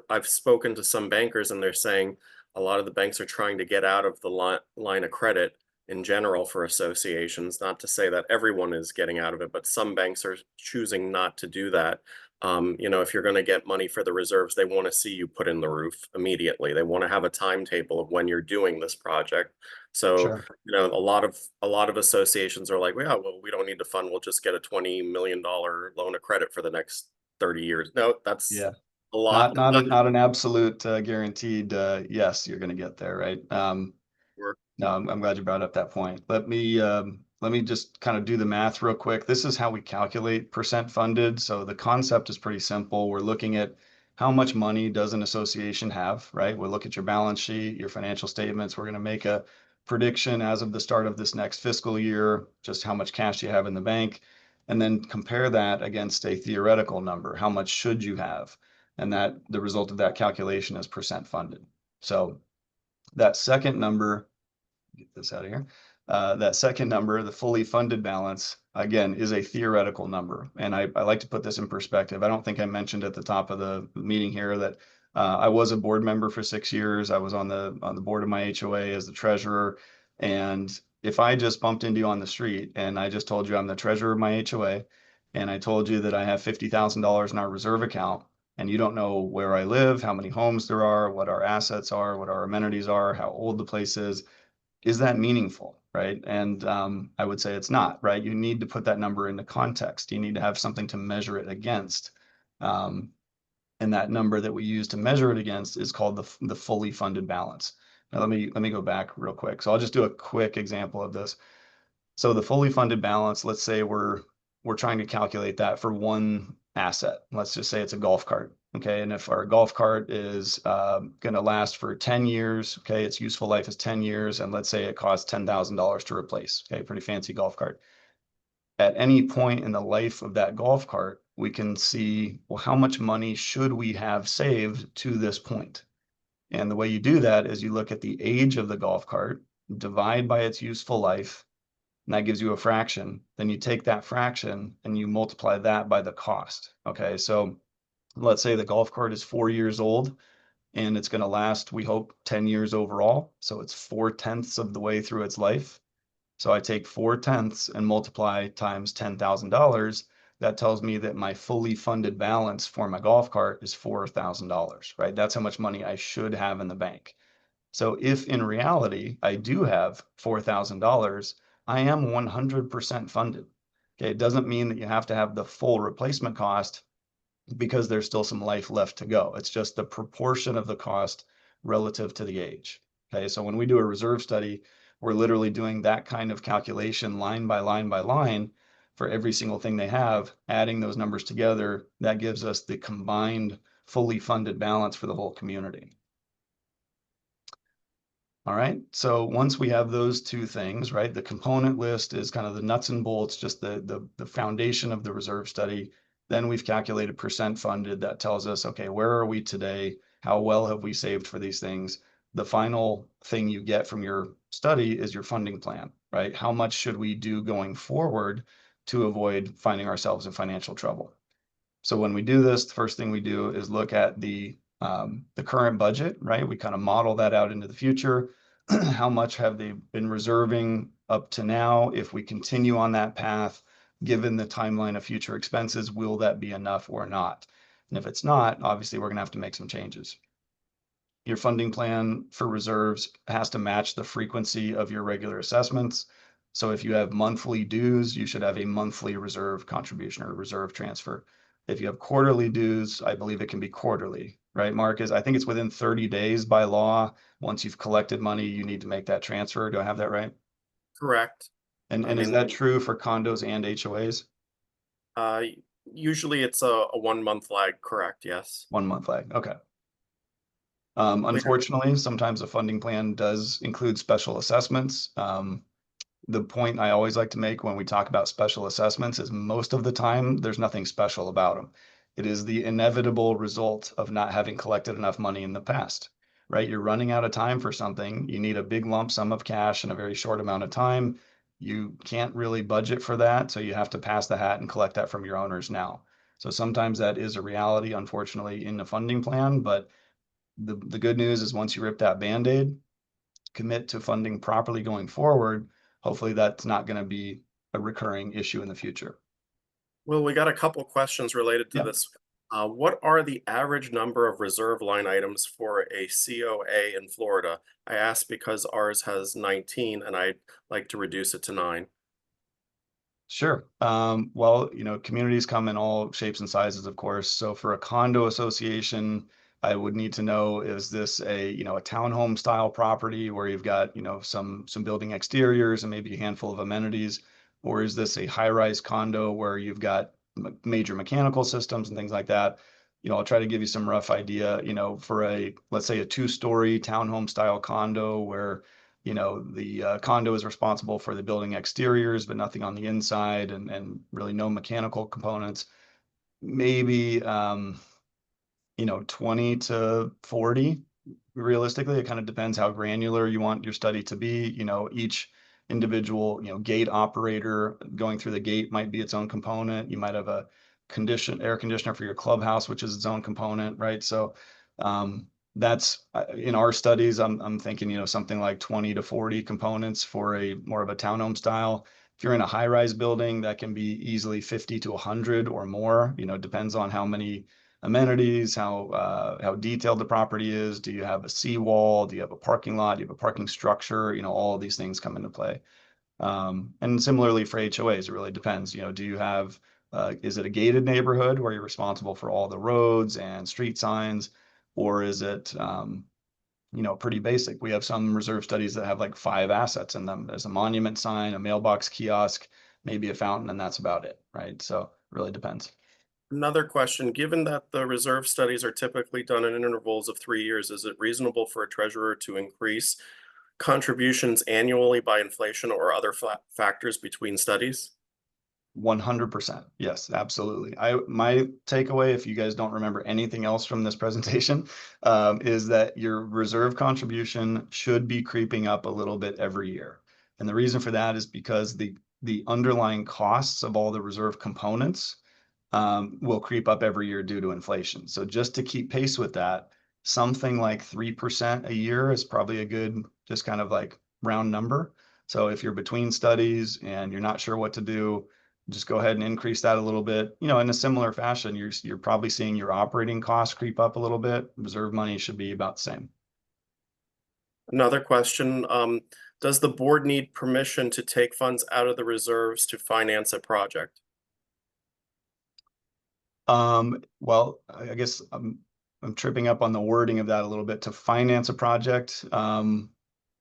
I've spoken to some bankers, and they're saying a lot of the banks are trying to get out of the line of credit in general for associations. Not to say that everyone is getting out of it, but some banks are choosing not to do that. You know, if you're going to get money for the reserves, they want to see you put in the roof immediately. They want to have a timetable of when you're doing this project. So, Sure. you know, a lot of associations are like, well, yeah, well, we don't need to fund. We'll just get a $20 million loan of credit for the next 30 years. No, that's Yeah. a lot. Not an absolute guaranteed yes, you're going to get there, right? No, I'm glad you brought up that point. Let me just kind of do the math real quick. This is how we calculate percent funded. So the concept is pretty simple. We're looking at how much money does an association have, right? We'll look at your balance sheet, your financial statements. We're going to make a prediction as of the start of this next fiscal year, just how much cash you have in the bank, and then compare that against a theoretical number. How much should you have? And that the result of that calculation is percent funded. So that second number, get this out of here. That second number, the fully funded balance, again, is a theoretical number. And I like to put this in perspective. I don't think I mentioned at the top of the meeting here that I was a board member for 6 years. I was on the board of my HOA as the treasurer. And if I just bumped into you on the street and I just told you I'm the treasurer of my HOA, and I told you that I have $50,000 in our reserve account, and you don't know where I live, how many homes there are, what our assets are, what our amenities are, how old the place is that meaningful, right? And I would say it's not, right? You need to put that number into context. You need to have something to measure it against. And that number that we use to measure it against is called the fully funded balance. Now let me go back real quick. So I'll just do a quick example of this. So the fully funded balance, let's say we're trying to calculate that for one asset. Let's just say it's a golf cart. Okay, and if our golf cart is going to last for 10 years, okay, its useful life is 10 years, and let's say it costs $10,000 to replace, okay, pretty fancy golf cart. At any point in the life of that golf cart, we can see, well, how much money should we have saved to this point? And the way you do that is you look at the age of the golf cart, divide by its useful life, and that gives you a fraction. Then you take that fraction and you multiply that by the cost, okay? So let's say the golf cart is 4 years old and it's going to last, we hope, 10 years overall. So it's 4/10 of the way through its life. So I take 4/10 and multiply times $10,000. That tells me that my fully funded balance for my golf cart is $4,000, right? That's how much money I should have in the bank. So if in reality I do have $4,000, I am 100% funded. Okay, it doesn't mean that you have to have the full replacement cost, because there's still some life left to go. It's just the proportion of the cost relative to the age. Okay, so when we do a reserve study, we're literally doing that kind of calculation line by line by line for every single thing they have, adding those numbers together. That gives us the combined fully funded balance for the whole community. All right, so once we have those two things, right, the component list is kind of the nuts and bolts, just the foundation of the reserve study. Then we've calculated percent funded. That tells us, okay, where are we today? How well have we saved for these things? The final thing you get from your study is your funding plan, right? How much should we do going forward to avoid finding ourselves in financial trouble? So when we do this, the first thing we do is look at the current budget, right? We kind of model that out into the future. How much have they been reserving up to now? If we continue on that path, given the timeline of future expenses, will that be enough or not? And if it's not, obviously we're going to have to make some changes. Your funding plan for reserves has to match the frequency of your regular assessments. So if you have monthly dues, you should have a monthly reserve contribution or reserve transfer. If you have quarterly dues, I believe it can be quarterly, right, Mark? I think it's within 30 days by law. Once you've collected money, you need to make that transfer. Do I have that right? Correct. And is that true for condos and HOAs? Usually it's a 1 month lag, correct? Yes. 1 month lag. Okay. Unfortunately, sometimes a funding plan does include special assessments. The point I always like to make when we talk about special assessments is most of the time, there's nothing special about them. It is the inevitable result of not having collected enough money in the past, right? You're running out of time for something. You need a big lump sum of cash in a very short amount of time. You can't really budget for that, so you have to pass the hat and collect that from your owners now. So sometimes that is a reality, unfortunately, in the funding plan, but the good news is once you rip that Band-Aid, commit to funding properly going forward, hopefully that's not going to be a recurring issue in the future. Well, we got a couple questions related to Yep. this. What are the average number of reserve line items for a COA in Florida? I ask because ours has 19 and I'd like to reduce it to 9. Sure. Well, communities come in all shapes and sizes, of course. So for a condo association, I would need to know, is this a townhome style property where you've got, some building exteriors and maybe a handful of amenities, or is this a high-rise condo where you've got major mechanical systems and things like that? I'll try to give you some rough idea, for let's say a 2-story townhome style condo where the condo is responsible for the building exteriors, but nothing on the inside and really no mechanical components. Maybe, 20 to 40. Realistically, it kind of depends how granular you want your study to be. Each individual, gate operator going through the gate might be its own component. You might have a air conditioner for your clubhouse, which is its own component, right? So, that's in our studies, I'm thinking, something like 20 to 40 components for a more of a townhome style. If you're in a high-rise building, that can be easily 50 to 100 or more. Depends on how many amenities, how detailed the property is. Do you have a seawall? Do you have a parking lot? Do you have a parking structure? All of these things come into play. And similarly for HOAs, it really depends. Do you have, is it a gated neighborhood where you're responsible for all the roads and street signs? Or is it, pretty basic? We have some reserve studies that have like 5 assets in them. There's a monument sign, a mailbox kiosk, maybe a fountain, and that's about it, right? So it really depends. Another question, given that the reserve studies are typically done in intervals of 3 years, is it reasonable for a treasurer to increase contributions annually by inflation or other factors between studies? 100%. Yes, absolutely. My takeaway, if you guys don't remember anything else from this presentation, is that your reserve contribution should be creeping up a little bit every year. And the reason for that is because the underlying costs of all the reserve components will creep up every year due to inflation. So just to keep pace with that, something like 3% a year is probably a good, just kind of like round number. So if you're between studies and you're not sure what to do, just go ahead and increase that a little bit. In a similar fashion, you're probably seeing your operating costs creep up a little bit. Reserve money should be about the same. Another question, does the board need permission to take funds out of the reserves to finance a project? Well, I guess I'm tripping up on the wording of that a little bit. To finance a project,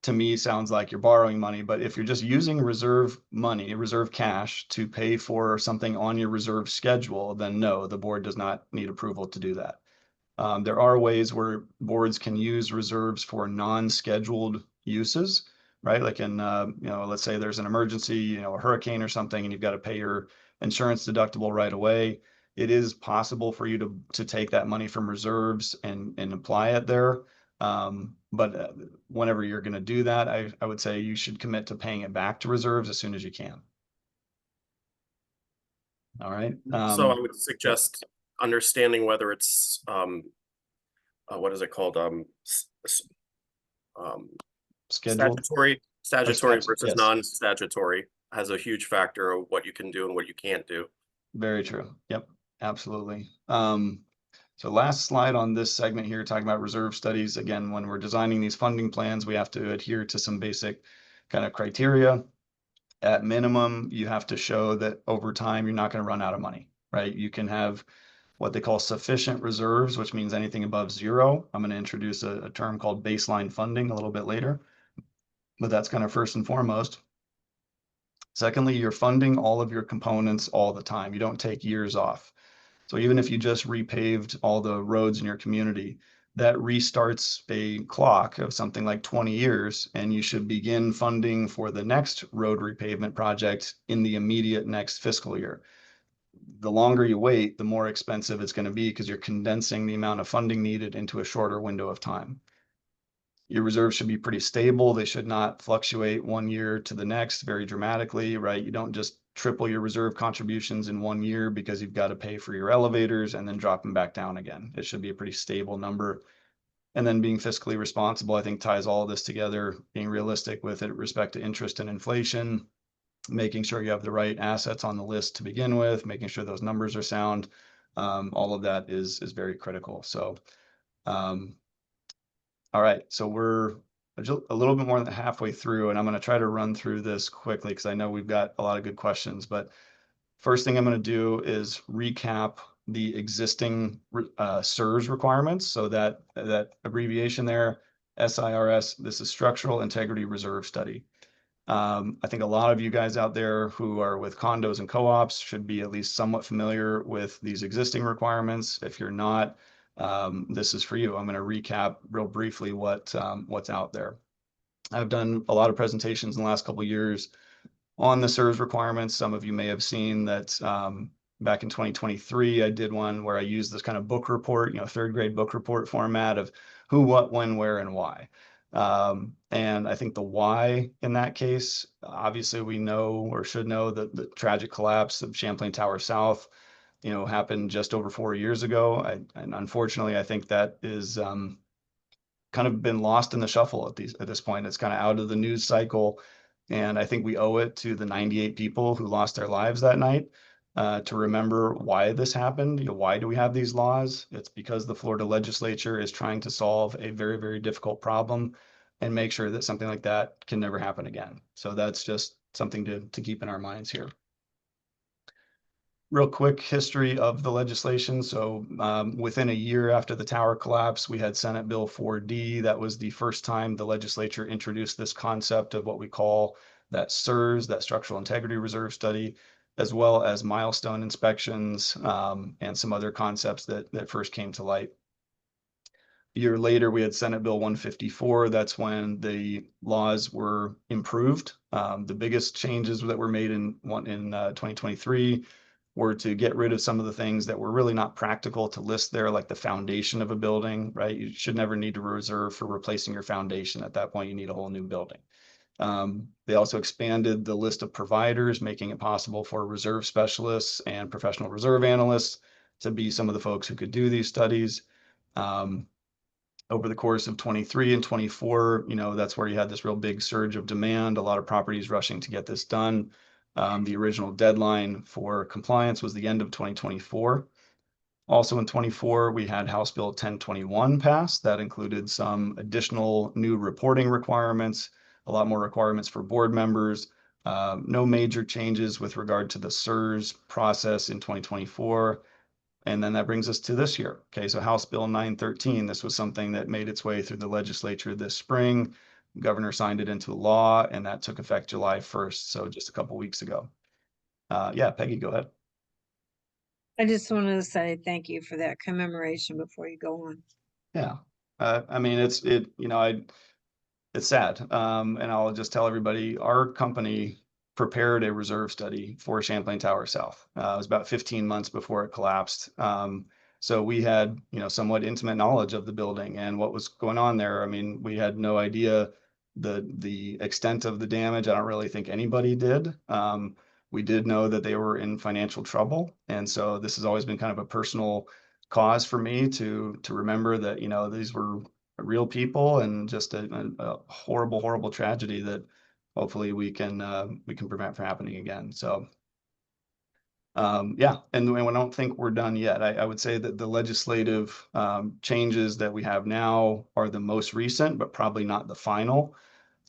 to me sounds like you're borrowing money, but if you're just using reserve money, reserve cash to pay for something on your reserve schedule, then no, the board does not need approval to do that. There are ways where boards can use reserves for non-scheduled uses, right? Like in, let's say there's an emergency, a hurricane or something, and you've got to pay your insurance deductible right away. It is possible for you to take that money from reserves and apply it there. But whenever you're going to do that, I would say you should commit to paying it back to reserves as soon as you can. All right. So I would suggest understanding whether it's what is it called? Statutory versus yes. non-statutory has a huge factor of what you can do and what you can't do. Very true. Yep, absolutely. So last slide on this segment here, talking about reserve studies. Again, when we're designing these funding plans, we have to adhere to some basic kind of criteria. At minimum, you have to show that over time, you're not going to run out of money, right? You can have what they call sufficient reserves, which means anything above 0. I'm going to introduce a term called baseline funding a little bit later, but that's kind of first and foremost. Secondly, you're funding all of your components all the time. You don't take years off. So even if you just repaved all the roads in your community, that restarts a clock of something like 20 years, and you should begin funding for the next road repavement project in the immediate next fiscal year. The longer you wait, the more expensive it's going to be because you're condensing the amount of funding needed into a shorter window of time. Your reserves should be pretty stable. They should not fluctuate one year to the next very dramatically, right? You don't just triple your reserve contributions in 1 year because you've got to pay for your elevators and then drop them back down again. It should be a pretty stable number. And then being fiscally responsible, I think, ties all of this together, being realistic with respect to interest and inflation, making sure you have the right assets on the list to begin with, making sure those numbers are sound. All of that is very critical. So, all right, so we're a little bit more than halfway through, and I'm going to try to run through this quickly because I know we've got a lot of good questions. But first thing I'm going to do is recap the existing SIRS requirements. So that abbreviation there, SIRS, this is Structural Integrity Reserve Study. I think a lot of you guys out there who are with condos and co-ops should be at least somewhat familiar with these existing requirements. If you're not, this is for you. I'm going to recap real briefly what's out there. I've done a lot of presentations in the last couple of years on the SIRS requirements. Some of you may have seen that back in 2023, I did one where I used this kind of book report, third grade book report format of who, what, when, where, and why. And I think the why in that case, obviously we know or should know that the tragic collapse of Champlain Tower South, happened just over 4 years ago. And unfortunately, I think that is kind of been lost in the shuffle at this point. It's kind of out of the news cycle. And I think we owe it to the 98 people who lost their lives that night to remember why this happened. Why do we have these laws? It's because the Florida legislature is trying to solve a very, very difficult problem and make sure that something like that can never happen again. So that's just something to keep in our minds here. Real quick history of the legislation. So within a year after the tower collapse, we had Senate Bill 4D. That was the first time the legislature introduced this concept of what we call that SIRS, that Structural Integrity Reserve Study, as well as milestone inspections and some other concepts that first came to light. A year later, we had Senate Bill 154. That's when the laws were improved. The biggest changes that were made in 2023 were to get rid of some of the things that were really not practical to list there, like the foundation of a building, right? You should never need to reserve for replacing your foundation. At that point, you need a whole new building. They also expanded the list of providers, making it possible for reserve specialists and professional reserve analysts to be some of the folks who could do these studies. Over the course of 23 and 24, that's where you had this real big surge of demand, a lot of properties rushing to get this done. The original deadline for compliance was the end of 2024. Also in 24, we had House Bill 1021 passed. That included some additional new reporting requirements, a lot more requirements for board members. No major changes with regard to the SIRS process in 2024. And then that brings us to this year. Okay, so House Bill 913, this was something that made its way through the legislature this spring. The governor signed it into law, and that took effect July 1st, so just a couple weeks ago. Yeah, Peggy, go ahead. I just wanted to say thank you for that commemoration before you go on. Yeah, I mean, it's sad, and I'll just tell everybody, our company prepared a reserve study for Champlain Tower South. It was about 15 months before it collapsed. So we had, somewhat intimate knowledge of the building and what was going on there. I mean, we had no idea the extent of the damage. I don't really think anybody did. We did know that they were in financial trouble. And so this has always been kind of a personal cause for me to remember that, these were real people and just a horrible, horrible tragedy that hopefully we can prevent from happening again. So yeah, and I don't think we're done yet. I would say that the legislative changes that we have now are the most recent, but probably not the final.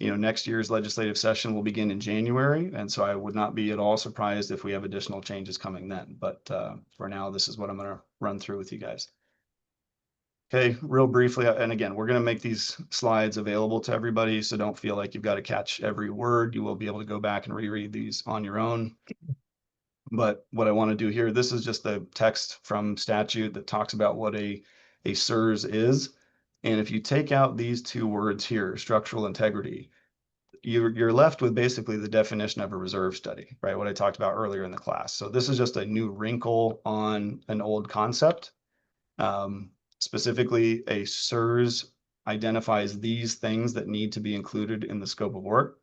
Next year's legislative session will begin in January, and so I would not be at all surprised if we have additional changes coming then. But for now, this is what I'm going to run through with you guys. Okay, real briefly, and again, we're going to make these slides available to everybody, so don't feel like you've got to catch every word. You will be able to go back and reread these on your own. But what I want to do here, this is just the text from statute that talks about what a SIRS is. And if you take out these two words here, structural integrity, you're left with basically the definition of a reserve study, right? What I talked about earlier in the class. So this is just a new wrinkle on an old concept. Specifically, a SIRS identifies these things that need to be included in the scope of work.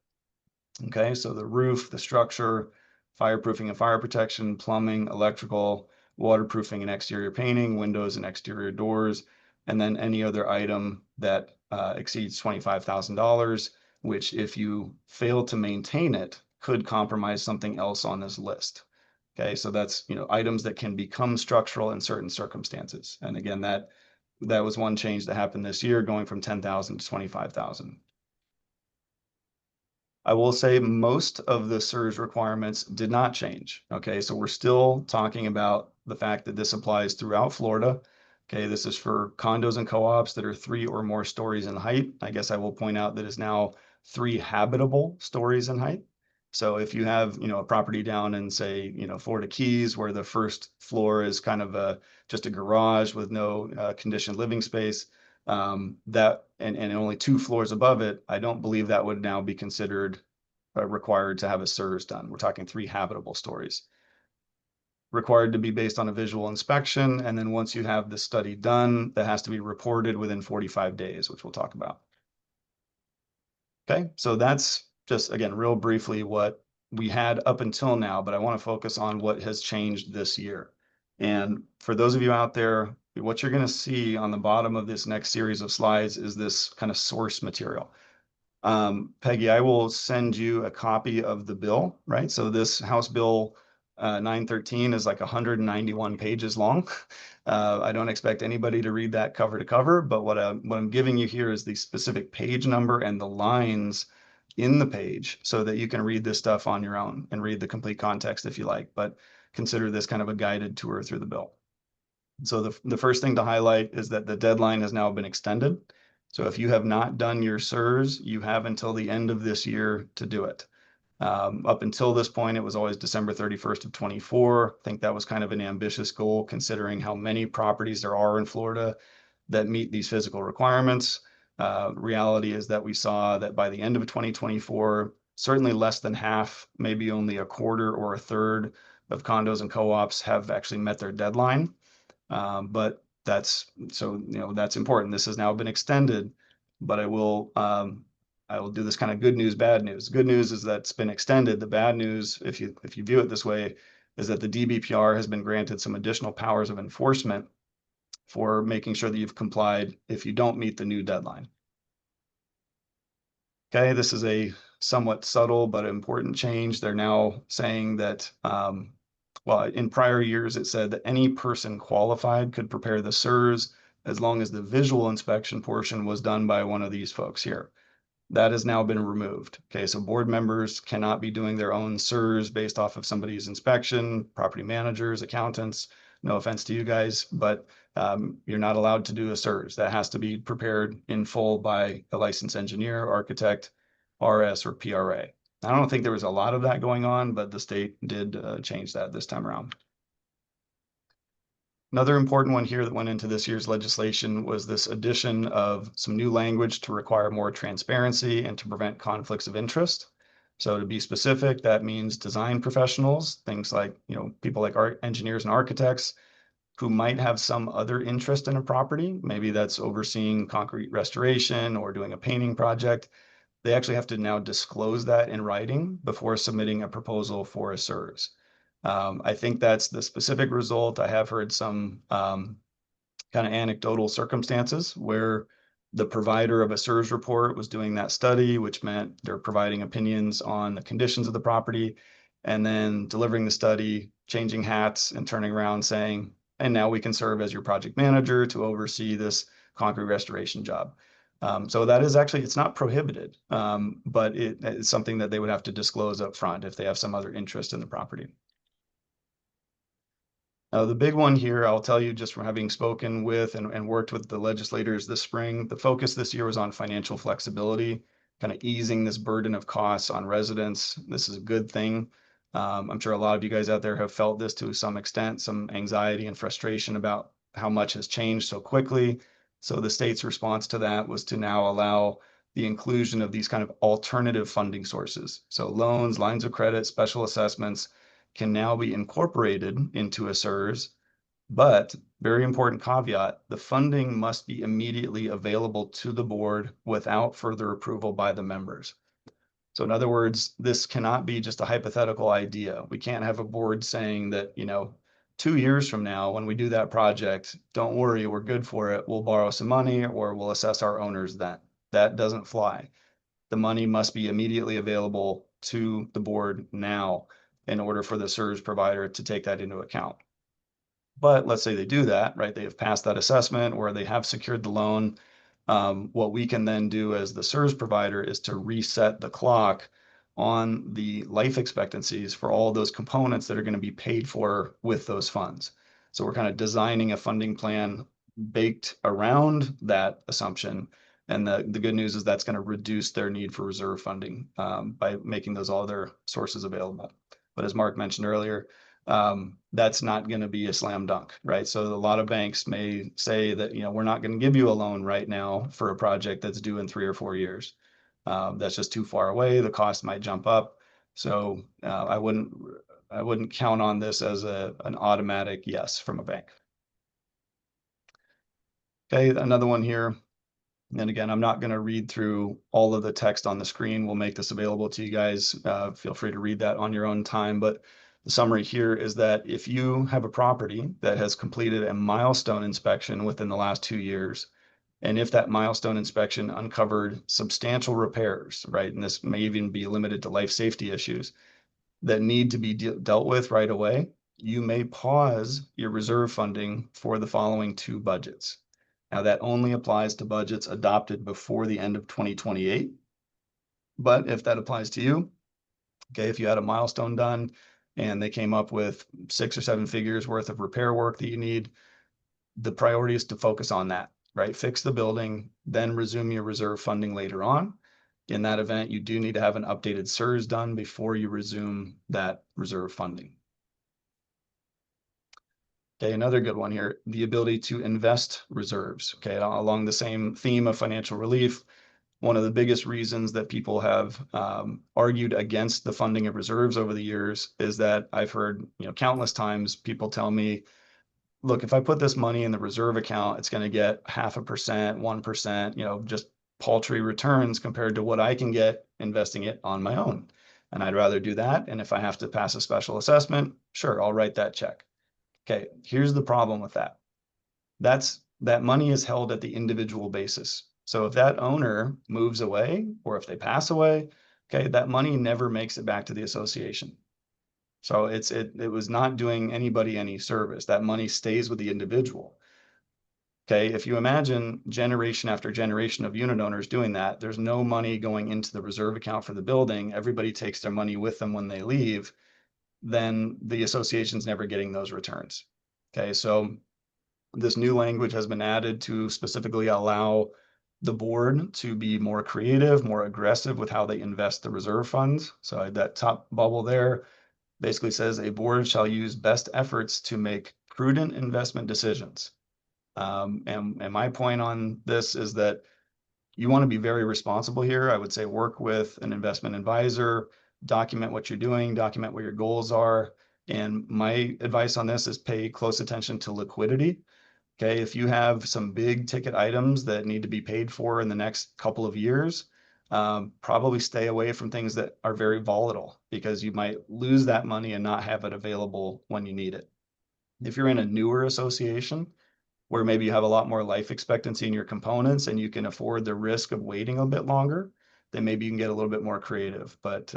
Okay, so the roof, the structure, fireproofing and fire protection, plumbing, electrical, waterproofing and exterior painting, windows and exterior doors, and then any other item that exceeds $25,000, which if you fail to maintain it, could compromise something else on this list. Okay, so that's, items that can become structural in certain circumstances. And again, that was one change that happened this year, going from 10,000 to 25,000. I will say most of the SERS requirements did not change. Okay, so we're still talking about the fact that this applies throughout Florida. Okay, this is for condos and co-ops that are 3 or more stories in height. I guess I will point out that it's now 3 habitable stories in height. So if you have, a property down in, say, Florida Keys, where the first floor is kind of just a garage with no conditioned living space, that and only 2 floors above it, I don't believe that would now be considered required to have a SERS done. We're talking 3 habitable stories. Required to be based on a visual inspection, and then once you have the study done, that has to be reported within 45 days, which we'll talk about. Okay, so that's just, again, real briefly what we had up until now, but I want to focus on what has changed this year. And for those of you out there, what you're going to see on the bottom of this next series of slides is this kind of source material. Peggy, I will send you a copy of the bill, right? So this House Bill 913 is like 191 pages long. I don't expect anybody to read that cover to cover, but what I'm giving you here is the specific page number and the lines in the page so that you can read this stuff on your own and read the complete context if you like, but consider this kind of a guided tour through the bill. So the first thing to highlight is that the deadline has now been extended. So if you have not done your SERS, you have until the end of this year to do it. Up until this point, it was always December 31st of 24. I think that was kind of an ambitious goal considering how many properties there are in Florida that meet these physical requirements. Reality is that we saw that by the end of 2024, certainly less than half, maybe only a quarter or a third of condos and co-ops have actually met their deadline. But that's important. This has now been extended, but I will do this kind of good news, bad news. Good news is that it's been extended. The bad news, if you view it this way, is that the DBPR has been granted some additional powers of enforcement for making sure that you've complied if you don't meet the new deadline. Okay, this is a somewhat subtle but important change. They're now saying that, well, in prior years, it said that any person qualified could prepare the SERS as long as the visual inspection portion was done by one of these folks here. That has now been removed. Okay, so board members cannot be doing their own SERS based off of somebody's inspection, property managers, accountants. No offense to you guys, but you're not allowed to do a SERS. That has to be prepared in full by a licensed engineer, architect, RS, or PRA. I don't think there was a lot of that going on, but the state did change that this time around. Another important one here that went into this year's legislation was this addition of some new language to require more transparency and to prevent conflicts of interest. So to be specific, that means design professionals, things like, people like engineers and architects who might have some other interest in a property. Maybe that's overseeing concrete restoration or doing a painting project. They actually have to now disclose that in writing before submitting a proposal for a SERS. I think that's the specific result. I have heard some kind of anecdotal circumstances where the provider of a SERS report was doing that study, which meant they're providing opinions on the conditions of the property, and then delivering the study, changing hats, and turning around saying, and now we can serve as your project manager to oversee this concrete restoration job. So that is actually, it's not prohibited, but it's something that they would have to disclose up front if they have some other interest in the property. The big one here, I'll tell you just from having spoken with and worked with the legislators this spring, the focus this year was on financial flexibility, kind of easing this burden of costs on residents. This is a good thing. I'm sure a lot of you guys out there have felt this to some extent, some anxiety and frustration about how much has changed so quickly. So the state's response to that was to now allow the inclusion of these kind of alternative funding sources. So loans, lines of credit, special assessments can now be incorporated into a SERS, but very important caveat, the funding must be immediately available to the board without further approval by the members. So in other words, this cannot be just a hypothetical idea. We can't have a board saying that, 2 years from now, when we do that project, don't worry, we're good for it. We'll borrow some money or we'll assess our owners then. That doesn't fly. The money must be immediately available to the board now in order for the service provider to take that into account. But let's say they do that, right? They have passed that assessment or they have secured the loan. What we can then do as the service provider is to reset the clock on the life expectancies for all those components that are going to be paid for with those funds. So we're kind of designing a funding plan baked around that assumption. And the good news is that's going to reduce their need for reserve funding by making those other sources available. But as Mark mentioned earlier, that's not going to be a slam dunk, right? So a lot of banks may say that, we're not going to give you a loan right now for a project that's due in 3 or 4 years. That's just too far away. The cost might jump up. So I wouldn't count on this as an automatic yes from a bank. Okay, another one here. And again, I'm not going to read through all of the text on the screen. We'll make this available to you guys. Feel free to read that on your own time. But the summary here is that if you have a property that has completed a milestone inspection within the last 2 years, and if that milestone inspection uncovered substantial repairs, right, and this may even be limited to life safety issues that need to be dealt with right away, you may pause your reserve funding for the following 2 budgets. Now that only applies to budgets adopted before the end of 2028. But if that applies to you, okay, if you had a milestone done and they came up with 6 or 7 figures worth of repair work that you need, the priority is to focus on that, right? Fix the building, then resume your reserve funding later on. In that event, you do need to have an updated SIRS done before you resume that reserve funding. Okay, another good one here, the ability to invest reserves. Okay, along the same theme of financial relief, one of the biggest reasons that people have argued against the funding of reserves over the years is that I've heard, countless times people tell me, look, if I put this money in the reserve account, it's going to get 0.5%, 1%, just paltry returns compared to what I can get investing it on my own. And I'd rather do that. And if I have to pass a special assessment, sure, I'll write that check. Okay, here's the problem with that. That money is held at the individual basis. So if that owner moves away or if they pass away, okay, that money never makes it back to the association. So it was not doing anybody any service. That money stays with the individual. Okay, if you imagine generation after generation of unit owners doing that, there's no money going into the reserve account for the building. Everybody takes their money with them when they leave. Then the association's never getting those returns. Okay, so this new language has been added to specifically allow the board to be more creative, more aggressive with how they invest the reserve funds. So that top bubble there basically says a board shall use best efforts to make prudent investment decisions. And my point on this is that you want to be very responsible here. I would say work with an investment advisor, document what you're doing, document what your goals are. And my advice on this is pay close attention to liquidity. Okay, if you have some big ticket items that need to be paid for in the next couple of years, probably stay away from things that are very volatile because you might lose that money and not have it available when you need it. If you're in a newer association where maybe you have a lot more life expectancy in your components and you can afford the risk of waiting a bit longer, then maybe you can get a little bit more creative. But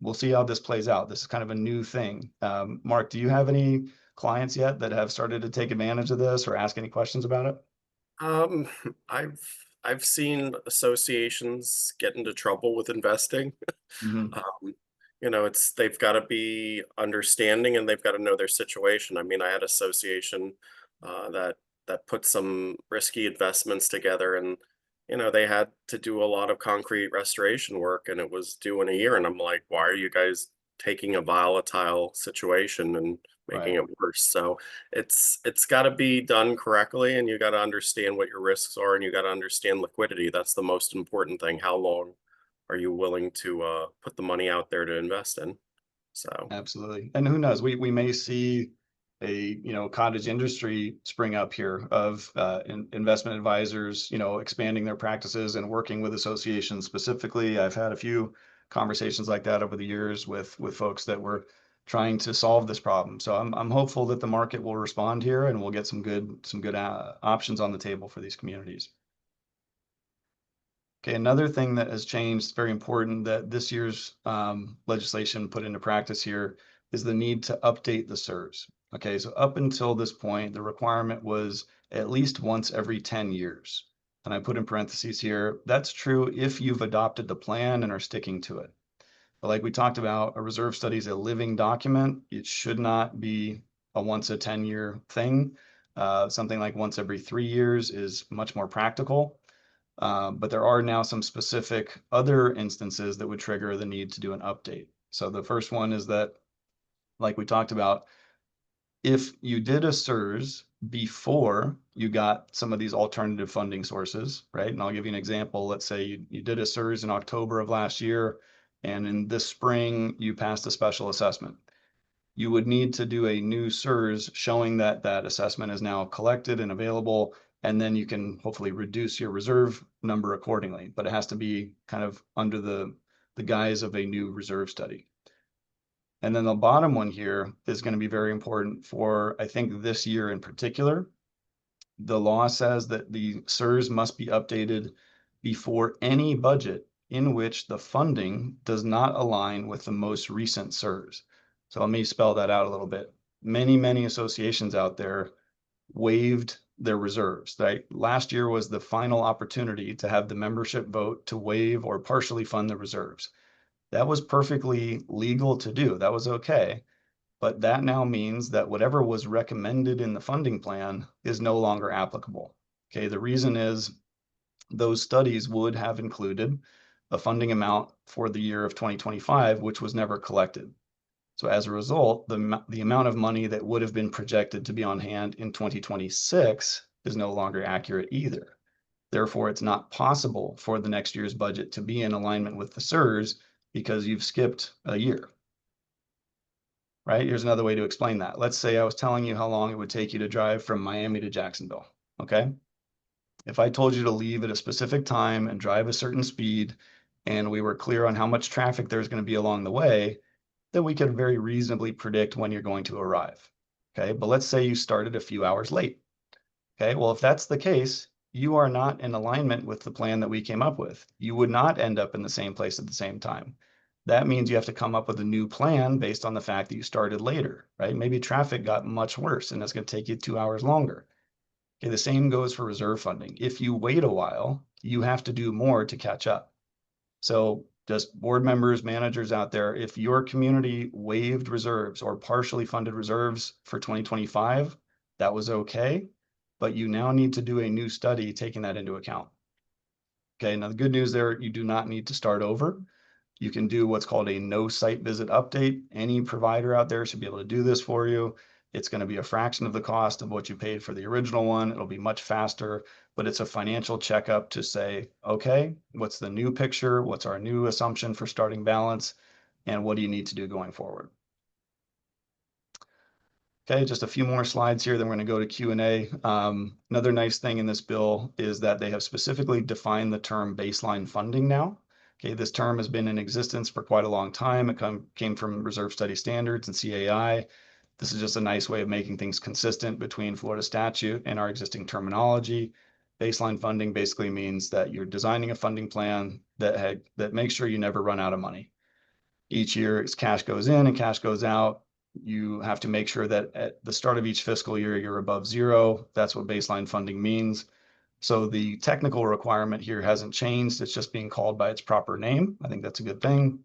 we'll see how this plays out. This is kind of a new thing. Mark, do you have any clients yet that have started to take advantage of this or ask any questions about it? I've seen associations get into trouble with investing. They've got to be understanding and they've got to know their situation. I mean, I had an association that put some risky investments together and they had to do a lot of concrete restoration work and it was due in a year. And I'm like, why are you guys taking a volatile situation and making it worse? So it's got to be done correctly and you got to understand what your risks are and you got to understand liquidity. That's the most important thing. How long are you willing to put the money out there to invest in? So absolutely. And who knows, we may see a cottage industry spring up here of investment advisors expanding their practices and working with associations specifically. I've had a few conversations like that over the years with folks that were trying to solve this problem. So I'm hopeful that the market will respond here and we'll get some good options on the table for these communities. Okay, another thing that has changed, very important, that this year's legislation put into practice here is the need to update the SERS. Okay, so up until this point, the requirement was at least once every 10 years. And I put in parentheses here, that's true if you've adopted the plan and are sticking to it. But like we talked about, a reserve study is a living document. It should not be a once a 10-year thing. Something like once every 3 years is much more practical. But there are now some specific other instances that would trigger the need to do an update. So the first one is that, like we talked about, if you did a SERS before you got some of these alternative funding sources, right? And I'll give you an example. Let's say you did a SERS in October of last year, and in this spring, you passed a special assessment. You would need to do a new SERS showing that that assessment is now collected and available, and then you can hopefully reduce your reserve number accordingly. But it has to be kind of under the guise of a new reserve study. And then the bottom one here is going to be very important for, I think, this year in particular. The law says that the SERS must be updated before any budget in which the funding does not align with the most recent SERS. So let me spell that out a little bit. Many associations out there waived their reserves, right? Last year was the final opportunity to have the membership vote to waive or partially fund the reserves. That was perfectly legal to do. That was okay. But that now means that whatever was recommended in the funding plan is no longer applicable. Okay, the reason is those studies would have included a funding amount for the year of 2025, which was never collected. So as a result, the amount of money that would have been projected to be on hand in 2026 is no longer accurate either. Therefore, it's not possible for the next year's budget to be in alignment with the SERS because you've skipped a year. Right? Here's another way to explain that. Let's say I was telling you how long it would take you to drive from Miami to Jacksonville. Okay. If I told you to leave at a specific time and drive a certain speed, and we were clear on how much traffic there's going to be along the way, then we could very reasonably predict when you're going to arrive. Okay. But let's say you started a few hours late. Okay. Well, if that's the case, you are not in alignment with the plan that we came up with. You would not end up in the same place at the same time. That means you have to come up with a new plan based on the fact that you started later, right? Maybe traffic got much worse and it's going to take you 2 hours longer. Okay, the same goes for reserve funding. If you wait a while, you have to do more to catch up. So just board members, managers out there, if your community waived reserves or partially funded reserves for 2025, that was okay, but you now need to do a new study taking that into account. Okay, now the good news there, you do not need to start over. You can do what's called a no site visit update. Any provider out there should be able to do this for you. It's going to be a fraction of the cost of what you paid for the original one. It'll be much faster, but it's a financial checkup to say, okay, what's the new picture? What's our new assumption for starting balance? And what do you need to do going forward? Okay, just a few more slides here, then we're going to go to Q&A. Another nice thing in this bill is that they have specifically defined the term baseline funding now. Okay, this term has been in existence for quite a long time. It came from Reserve Study Standards and CAI. This is just a nice way of making things consistent between Florida statute and our existing terminology. Baseline funding basically means that you're designing a funding plan that makes sure you never run out of money. Each year, as cash goes in and cash goes out, you have to make sure that at the start of each fiscal year, you're above zero. That's what baseline funding means. So the technical requirement here hasn't changed. It's just being called by its proper name. I think that's a good thing.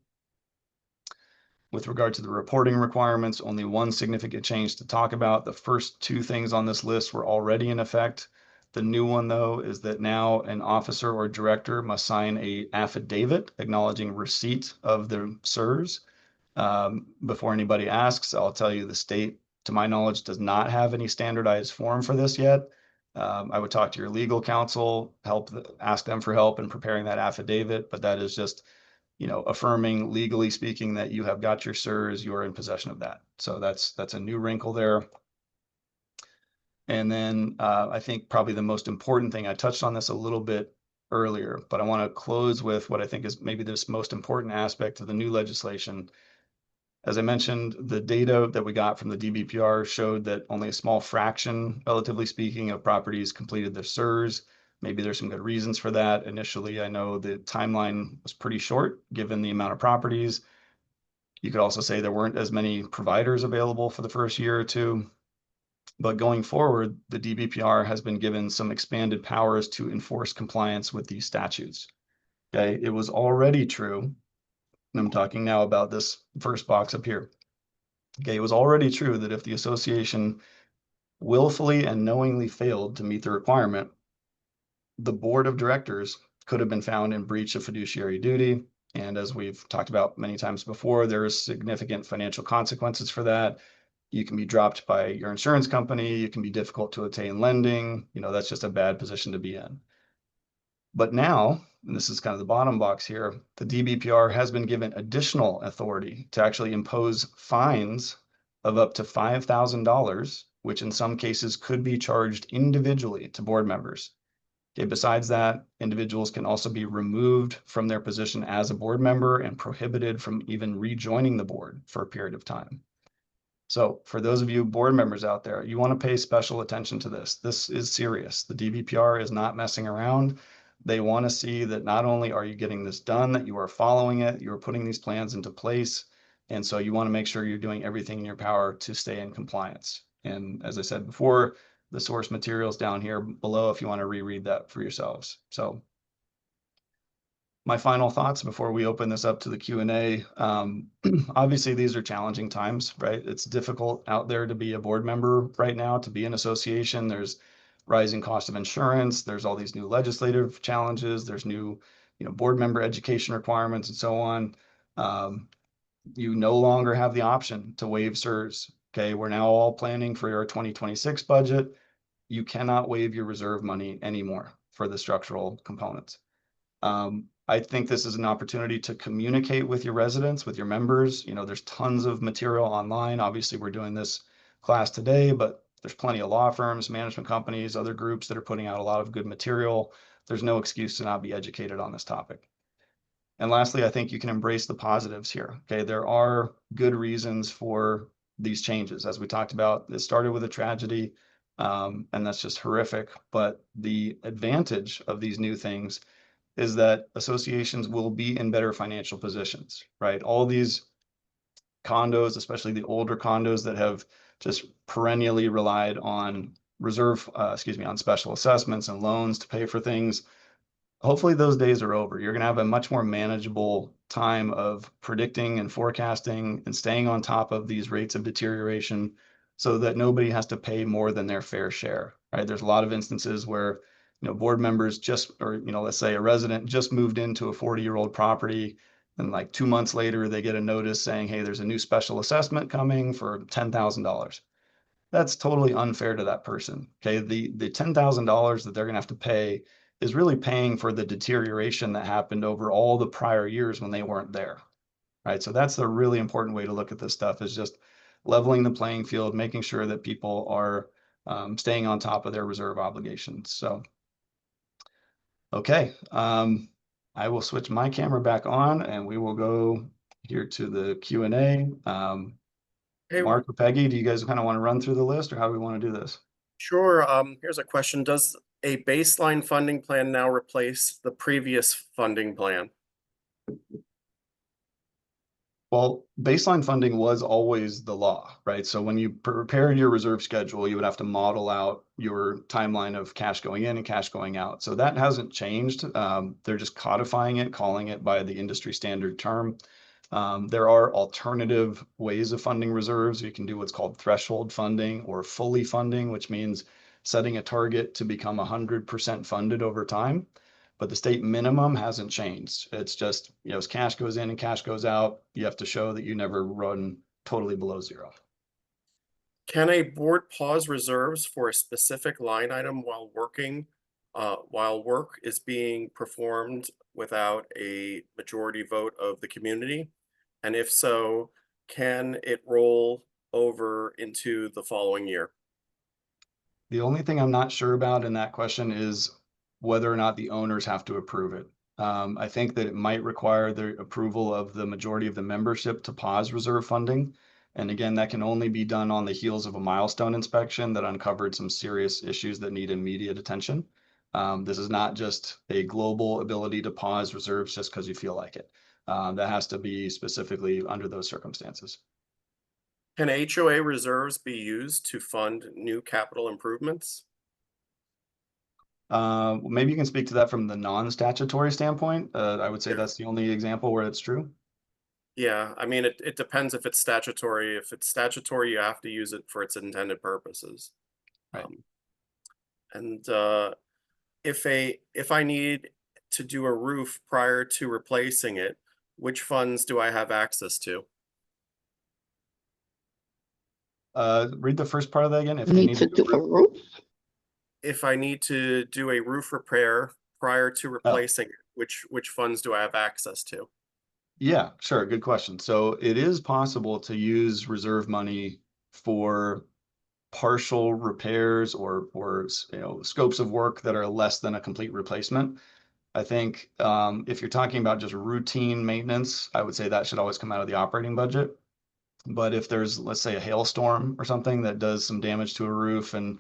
With regard to the reporting requirements, only one significant change to talk about. The first two things on this list were already in effect. The new one, though, is that now an officer or director must sign an affidavit acknowledging receipt of the SERS. Before anybody asks, I'll tell you the state, to my knowledge, does not have any standardized form for this yet. I would talk to your legal counsel, ask them for help in preparing that affidavit, but that is just, affirming legally speaking that you have got your SERS, you are in possession of that. So that's a new wrinkle there. And then I think probably the most important thing, I touched on this a little bit earlier, but I want to close with what I think is maybe this most important aspect of the new legislation. As I mentioned, the data that we got from the DBPR showed that only a small fraction, relatively speaking, of properties completed their SERS. Maybe there's some good reasons for that. Initially, I know the timeline was pretty short given the amount of properties. You could also say there weren't as many providers available for the first year or two. But going forward, the DBPR has been given some expanded powers to enforce compliance with these statutes. Okay, it was already true, and I'm talking now about this first box up here. Okay, it was already true that if the association willfully and knowingly failed to meet the requirement, the board of directors could have been found in breach of fiduciary duty. And as we've talked about many times before, there is significant financial consequences for that. You can be dropped by your insurance company. You can be difficult to attain lending. You know, that's just a bad position to be in. But now, and this is kind of the bottom box here, the DBPR has been given additional authority to actually impose fines of up to $5,000, which in some cases could be charged individually to board members. Okay, besides that, individuals can also be removed from their position as a board member and prohibited from even rejoining the board for a period of time. So for those of you board members out there, you want to pay special attention to this. This is serious. The DBPR is not messing around. They want to see that not only are you getting this done, that you are following it, you're putting these plans into place. And so you want to make sure you're doing everything in your power to stay in compliance. And as I said before, the source materials down here below if you want to reread that for yourselves. So my final thoughts before we open this up to the Q&A. Obviously, these are challenging times, right? It's difficult out there to be a board member right now, to be an association. There's rising cost of insurance. There's all these new legislative challenges. There's new, board member education requirements and so on. You no longer have the option to waive SERS. Okay, we're now all planning for your 2026 budget. You cannot waive your reserve money anymore for the structural components. I think this is an opportunity to communicate with your residents, with your members. There's tons of material online. Obviously, we're doing this class today, but there's plenty of law firms, management companies, other groups that are putting out a lot of good material. There's no excuse to not be educated on this topic. And lastly, I think you can embrace the positives here. Okay, there are good reasons for these changes. As we talked about, it started with a tragedy, and that's just horrific. But the advantage of these new things is that associations will be in better financial positions, right? All these condos, especially the older condos that have just perennially relied on on special assessments and loans to pay for things. Hopefully those days are over. You're going to have a much more manageable time of predicting and forecasting and staying on top of these rates of deterioration so that nobody has to pay more than their fair share, right? There's a lot of instances where board members let's say a resident just moved into a 40-year-old property, and like 2 months later, they get a notice saying, hey, there's a new special assessment coming for $10,000. That's totally unfair to that person. Okay, the $10,000 that they're gonna have to pay is really paying for the deterioration that happened over all the prior years when they weren't there, right? So that's the really important way to look at this stuff, is just leveling the playing field, making sure that people are staying on top of their reserve obligations. So okay, I will switch my camera back on and we will go here to the Q&A. Hey, Mark or Peggy, do you guys kind of want to run through the list, or how do we want to do this? Sure. Here's a question. Does a baseline funding plan now replace the previous funding plan? Well, baseline funding was always the law, right? So when you prepared your reserve schedule, you would have to model out your timeline of cash going in and cash going out. So that hasn't changed. They're just codifying it, calling it by the industry standard term. There are alternative ways of funding reserves. You can do what's called threshold funding or fully funding, which means setting a target to become 100% funded over time. But the state minimum hasn't changed. It's just, as cash goes in and cash goes out, you have to show that you never run totally below zero. Can a board pause reserves for a specific line item while work is being performed without a majority vote of the community? And if so, can it roll over into the following year? The only thing I'm not sure about in that question is whether or not the owners have to approve it. I think that it might require the approval of the majority of the membership to pause reserve funding. And again, that can only be done on the heels of a milestone inspection that uncovered some serious issues that need immediate attention. This is not just a global ability to pause reserves just because you feel like it. That has to be specifically under those circumstances. Can HOA reserves be used to fund new capital improvements? Maybe you can speak to that from the non-statutory standpoint. I would say Yeah. that's the only example where it's true. Yeah, I mean, it depends if it's statutory. If it's statutory, you have to use it for its intended purposes. Right. And if I need to do a roof prior to replacing it, which funds do I have access to? Read the first part of that again. If You need to do a roof? If I need to do a roof repair prior to replacing it, which funds do I have access to? Yeah, sure. Good question. So it is possible to use reserve money for partial repairs or scopes of work that are less than a complete replacement. I think if you're talking about just routine maintenance, I would say that should always come out of the operating budget. But if there's, let's say, a hailstorm or something that does some damage to a roof and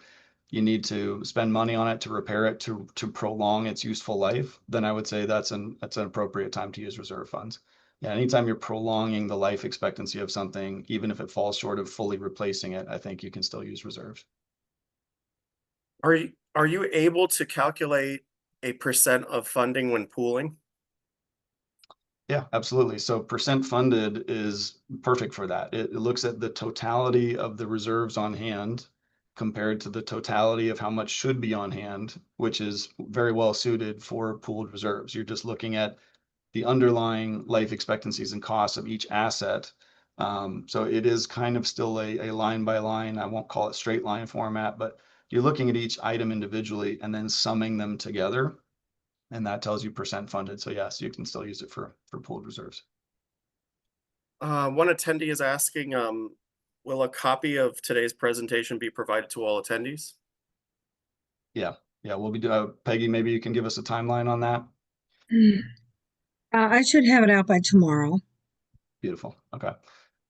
you need to spend money on it to repair it to prolong its useful life, then I would say that's an appropriate time to use reserve funds. Yeah, anytime you're prolonging the life expectancy of something, even if it falls short of fully replacing it, I think you can still use reserves. Are you able to calculate a percent of funding when pooling? Yeah, absolutely. So percent funded is perfect for that. It looks at the totality of the reserves on hand compared to the totality of how much should be on hand, which is very well suited for pooled reserves. You're just looking at the underlying life expectancies and costs of each asset. So it is kind of still a line by line, I won't call it straight line format, but you're looking at each item individually and then summing them together. And that tells you percent funded. So yes, you can still use it for pooled reserves. One attendee is asking, will a copy of today's presentation be provided to all attendees? Yeah, we'll be Peggy, maybe you can give us a timeline on that. I should have it out by tomorrow. Beautiful. Okay.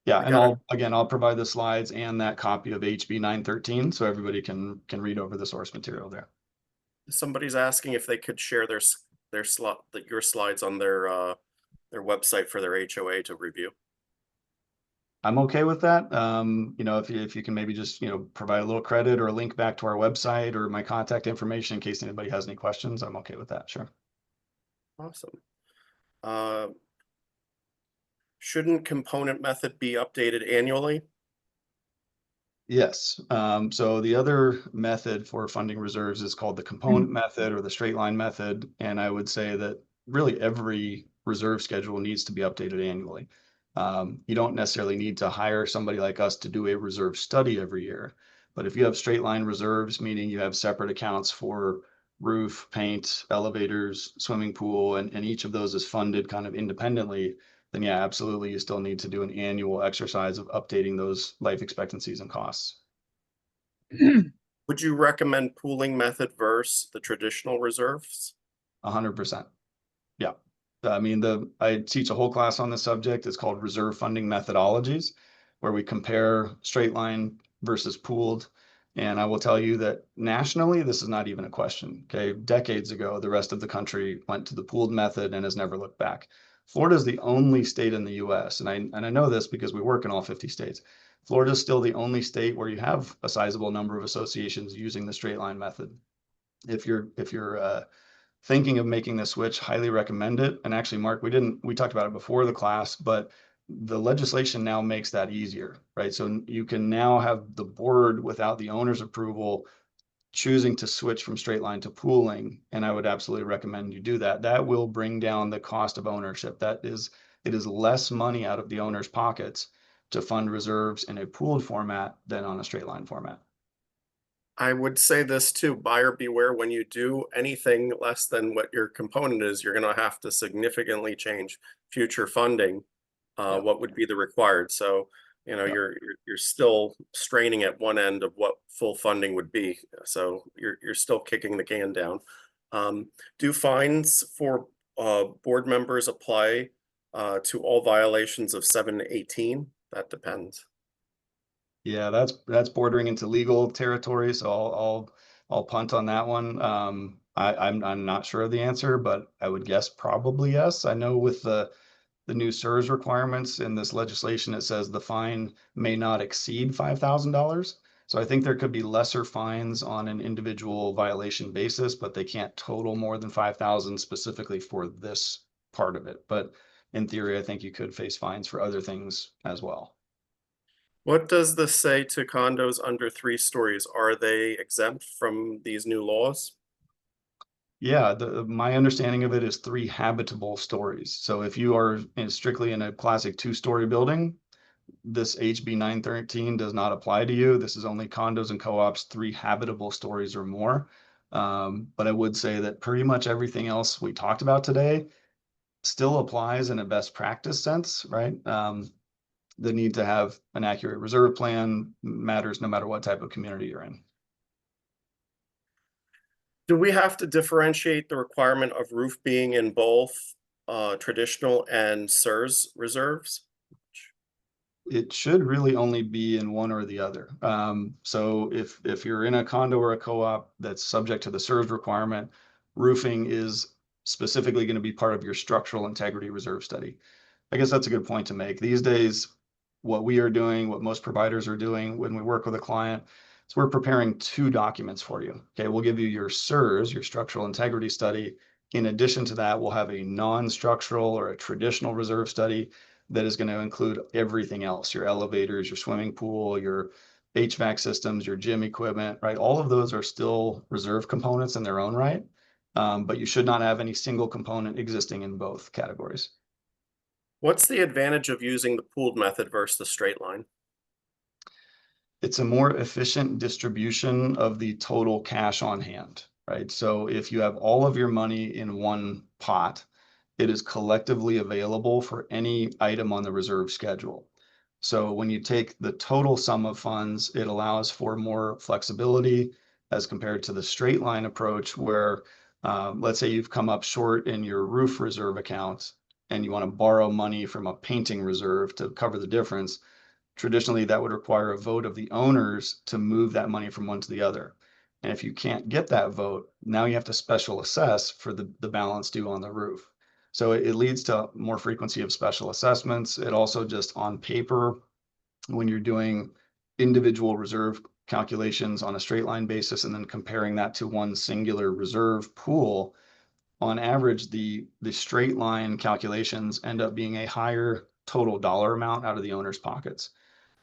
Yeah, and I'll provide the slides and that copy of HB 913 so everybody can read over the source material there. Somebody's asking if they could share your slides on their website for their HOA to review. I'm okay with that. If you can maybe just provide a little credit or a link back to our website or my contact information in case anybody has any questions, I'm okay with that. Sure. Awesome. Shouldn't component method be updated annually? Yes. So the other method for funding reserves is called the component method or the straight line method. And I would say that really every reserve schedule needs to be updated annually. You don't necessarily need to hire somebody like us to do a reserve study every year. But if you have straight line reserves, meaning you have separate accounts for roof, paint, elevators, swimming pool, and each of those is funded kind of independently, then yeah, absolutely, you still need to do an annual exercise of updating those life expectancies and costs. Would you recommend pooling method versus the traditional reserves? 100%. Yeah. I mean, I teach a whole class on the subject. It's called reserve funding methodologies, where we compare straight line versus pooled. And I will tell you that nationally, this is not even a question. Okay. Decades ago, the rest of the country went to the pooled method and has never looked back. Florida is the only state in the US, and I know this because we work in all 50 states. Florida is still the only state where you have a sizable number of associations using the straight line method. If you're thinking of making the switch, highly recommend it. And actually, Mark, we talked about it before the class, but the legislation now makes that easier, right? So you can now have the board without the owner's approval choosing to switch from straight line to pooling. And I would absolutely recommend you do that. That will bring down the cost of ownership. It is less money out of the owner's pockets to fund reserves in a pooled format than on a straight line format. I would say this too, buyer beware. When you do anything less than what your component is, you're going to have to significantly change future funding, what would be the required. So, you're still straining at one end of what full funding would be. So you're still kicking the can down. Do fines for board members apply to all violations of 718? That depends. Yeah, that's bordering into legal territory, so I'll punt on that one. I'm not sure of the answer, but I would guess probably yes. I know with the new SERS requirements in this legislation, it says the fine may not exceed $5,000. So I think there could be lesser fines on an individual violation basis, but they can't total more than 5,000 specifically for this part of it. But in theory, I think you could face fines for other things as well. What does this say to condos under 3 stories? Are they exempt from these new laws? Yeah, my understanding of it is 3 habitable stories. So if you are strictly in a classic 2-story building, this HB 913 does not apply to you. This is only condos and co-ops 3 habitable stories or more. But I would say that pretty much everything else we talked about today still applies in a best practice sense, right? The need to have an accurate reserve plan matters no matter what type of community you're in. Do we have to differentiate the requirement of roof being in both traditional and SERS reserves? It should really only be in one or the other. So if you're in a condo or a co-op that's subject to the SERS requirement, roofing is specifically going to be part of your structural integrity reserve study. I guess that's a good point to make. These days, what we are doing, what most providers are doing when we work with a client, is we're preparing 2 documents for you. Okay, we'll give you your SERS, your structural integrity study. In addition to that, we'll have a non-structural or a traditional reserve study that is going to include everything else, your elevators, your swimming pool, your HVAC systems, your gym equipment, right? All of those are still reserve components in their own right, but you should not have any single component existing in both categories. What's the advantage of using the pooled method versus the straight line? It's a more efficient distribution of the total cash on hand, right? So if you have all of your money in one pot, it is collectively available for any item on the reserve schedule. So when you take the total sum of funds, it allows for more flexibility as compared to the straight line approach where, let's say you've come up short in your roof reserve account and you want to borrow money from a painting reserve to cover the difference. Traditionally, that would require a vote of the owners to move that money from one to the other. And if you can't get that vote, now you have to special assess for the balance due on the roof. So it leads to more frequency of special assessments. It also just on paper, when you're doing individual reserve calculations on a straight line basis and then comparing that to one singular reserve pool, on average, the straight line calculations end up being a higher total dollar amount out of the owner's pockets.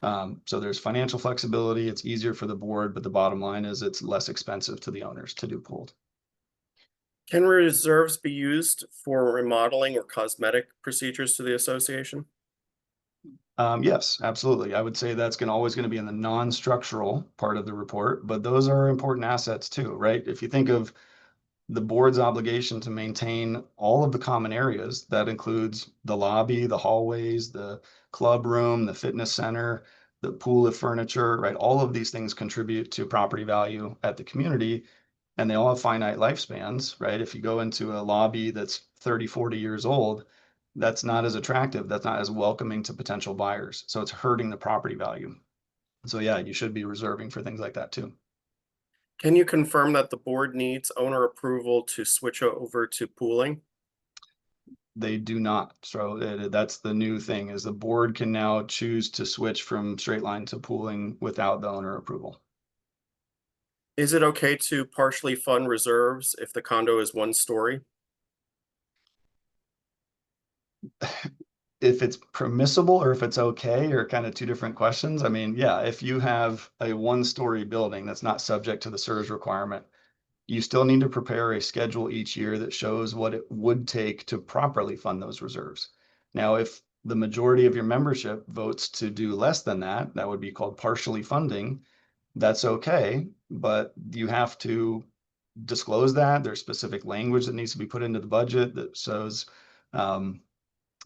So there's financial flexibility. It's easier for the board, but the bottom line is it's less expensive to the owners to do pooled. Can reserves be used for remodeling or cosmetic procedures to the association? Yes, absolutely. I would say that's always going to be in the non-structural part of the report, but those are important assets too, right? If you think of the board's obligation to maintain all of the common areas, that includes the lobby, the hallways, the club room, the fitness center, the pool of furniture, right? All of these things contribute to property value at the community, and they all have finite lifespans, right? If you go into a lobby that's 30, 40 years old, that's not as attractive. That's not as welcoming to potential buyers. So it's hurting the property value. So yeah, you should be reserving for things like that too. Can you confirm that the board needs owner approval to switch over to pooling? They do not. So that's the new thing is the board can now choose to switch from straight line to pooling without the owner approval. Is it okay to partially fund reserves if the condo is 1 story? If it's permissible or if it's okay are kind of 2 different questions. I mean, yeah, if you have a 1-story building that's not subject to the SERS requirement, you still need to prepare a schedule each year that shows what it would take to properly fund those reserves. Now, if the majority of your membership votes to do less than that, that would be called partially funding. That's okay, but you have to disclose that. There's specific language that needs to be put into the budget that shows, I'm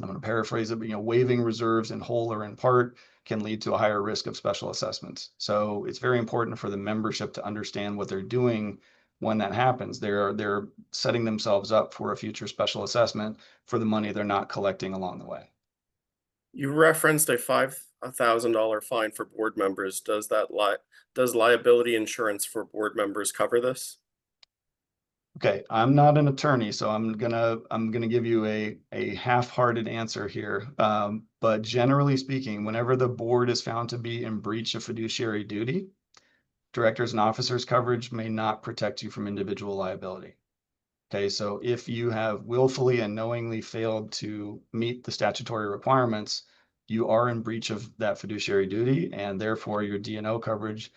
going to paraphrase it, but waiving reserves in whole or in part can lead to a higher risk of special assessments. So it's very important for the membership to understand what they're doing when that happens. They're setting themselves up for a future special assessment for the money they're not collecting along the way. You referenced a $5,000 fine for board members. Does liability insurance for board members cover this? Okay, I'm not an attorney, so I'm gonna give you a half-hearted answer here. But generally speaking, whenever the board is found to be in breach of fiduciary duty, directors and officers coverage may not protect you from individual liability. Okay, so if you have willfully and knowingly failed to meet the statutory requirements, you are in breach of that fiduciary duty, and therefore your D&O coverage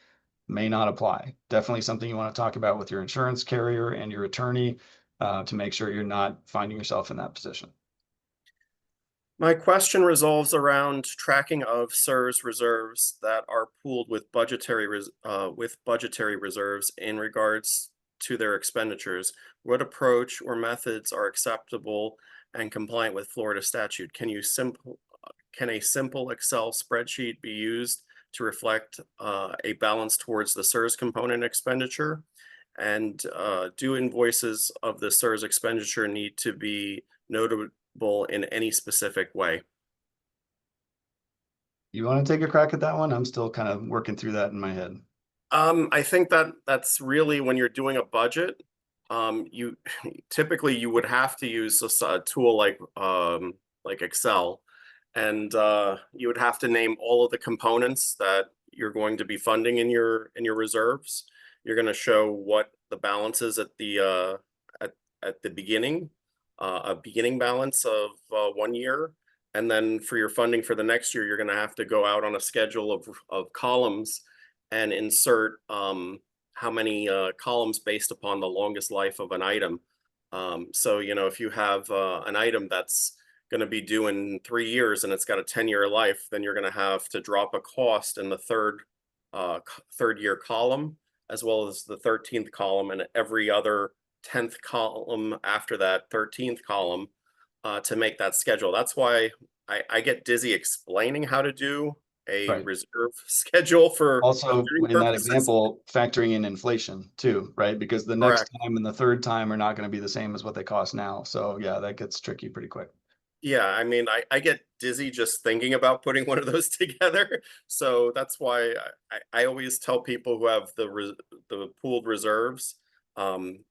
may not apply. Definitely something you want to talk about with your insurance carrier and your attorney to make sure you're not finding yourself in that position. My question revolves around tracking of CSRS reserves that are pooled with budgetary reserves in regards to their expenditures. What approach or methods are acceptable and compliant with Florida statute? Can a simple Excel spreadsheet be used to reflect a balance towards the CSRS component expenditure? And do invoices of the CSRS expenditure need to be notable in any specific way? You want to take a crack at that one? I'm still kind of working through that in my head. I think that's really when you're doing a budget. You typically would have to use a tool like Excel, and you would have to name all of the components that you're going to be funding in your reserves. You're going to show what the balance is at the beginning, a beginning balance of 1 year, and then for your funding for the next year, you're going to have to go out on a schedule of columns and insert how many columns based upon the longest life of an item. So, if you have an item that's going to be due in 3 years and it's got a 10-year life, then you're going to have to drop a cost in the third year column, as well as the 13th column and every other 10th column after that 13th column to make that schedule. That's why I get dizzy explaining how to do a reserve schedule for also in that purposes. example, factoring in inflation too, right? Because the next Correct. time and the third time are not going to be the same as what they cost now. So yeah, that gets tricky pretty quick. Yeah, I mean, I get dizzy just thinking about putting one of those together. So that's why I always tell people who have the pooled reserves,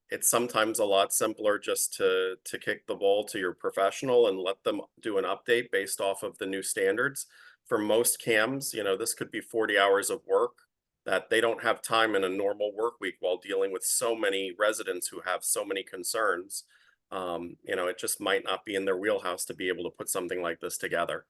it's sometimes a lot simpler just to kick the ball to your professional and let them do an update based off of the new standards. For most CAMs, this could be 40 hours of work that they don't have time in a normal work week while dealing with so many residents who have so many concerns. It just might not be in their wheelhouse to be able to put something like this together.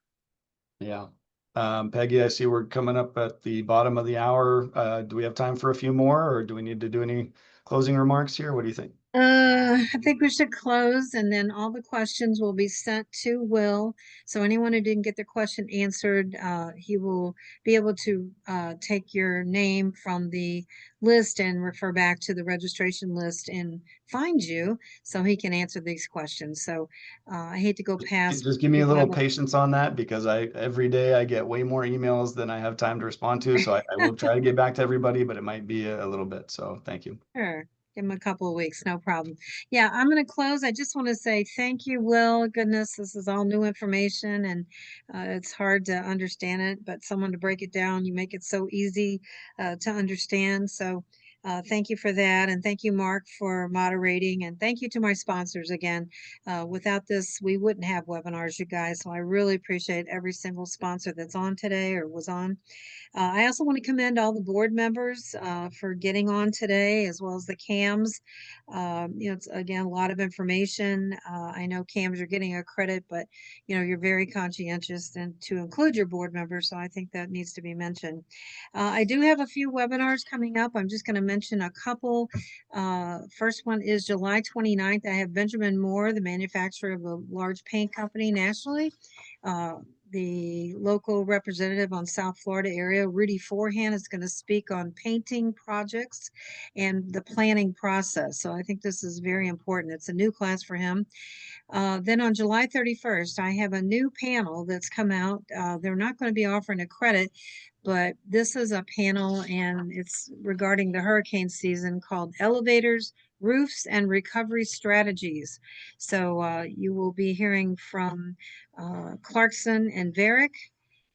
Yeah. Peggy, I see we're coming up at the bottom of the hour. Do we have time for a few more, or do we need to do any closing remarks here? What do you think? I think we should close, and then all the questions will be sent to Will. So anyone who didn't get their question answered, he will be able to take your name from the list and refer back to the registration list and find you so he can answer these questions. So I hate to go past. Just give me a little patience on that, because every day I get way more emails than I have time to respond to. So I will try to get back to everybody, but it might be a little bit. So thank you. Sure. Give him a couple of weeks, no problem. Yeah, I'm going to close. I just want to say thank you, Will. Goodness, this is all new information, and it's hard to understand it, but someone to break it down, you make it so easy to understand. So thank you for that. And thank you, Mark, for moderating. And thank you to my sponsors again. Without this, we wouldn't have webinars, you guys. So I really appreciate every single sponsor that's on today or was on. I also want to commend all the board members for getting on today, as well as the CAMs. It's again a lot of information. I know CAMs are getting a credit, but you're very conscientious and to include your board members. So I think that needs to be mentioned. I do have a few webinars coming up. I'm just going to mention a couple. First one is July 29th. I have Benjamin Moore, the manufacturer of a large paint company nationally. The local representative on South Florida area, Rudy Forehand, is going to speak on painting projects and the planning process. So I think this is very important. It's a new class for him. Then on July 31st, I have a new panel that's come out. They're not going to be offering a credit, but this is a panel and it's regarding the hurricane season called Elevators, Roofs, and Recovery Strategies. So you will be hearing from Clarkson and Varick.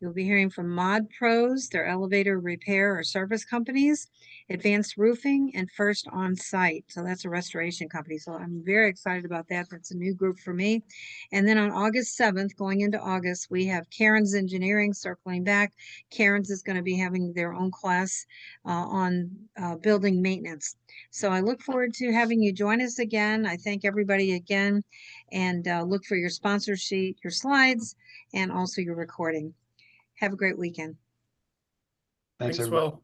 You'll be hearing from Mod Pros, their elevator repair or service companies, Advanced Roofing, and First On Site. So that's a restoration company. So I'm very excited about that. That's a new group for me. And then on August 7th, going into August, we have Karen's Engineering circling back. Karen's is going to be having their own class on building maintenance. So I look forward to having you join us again. I thank everybody again, and look for your sponsor sheet, your slides, and also your recording. Have a great weekend. Thanks, Thanks, everybody. Will.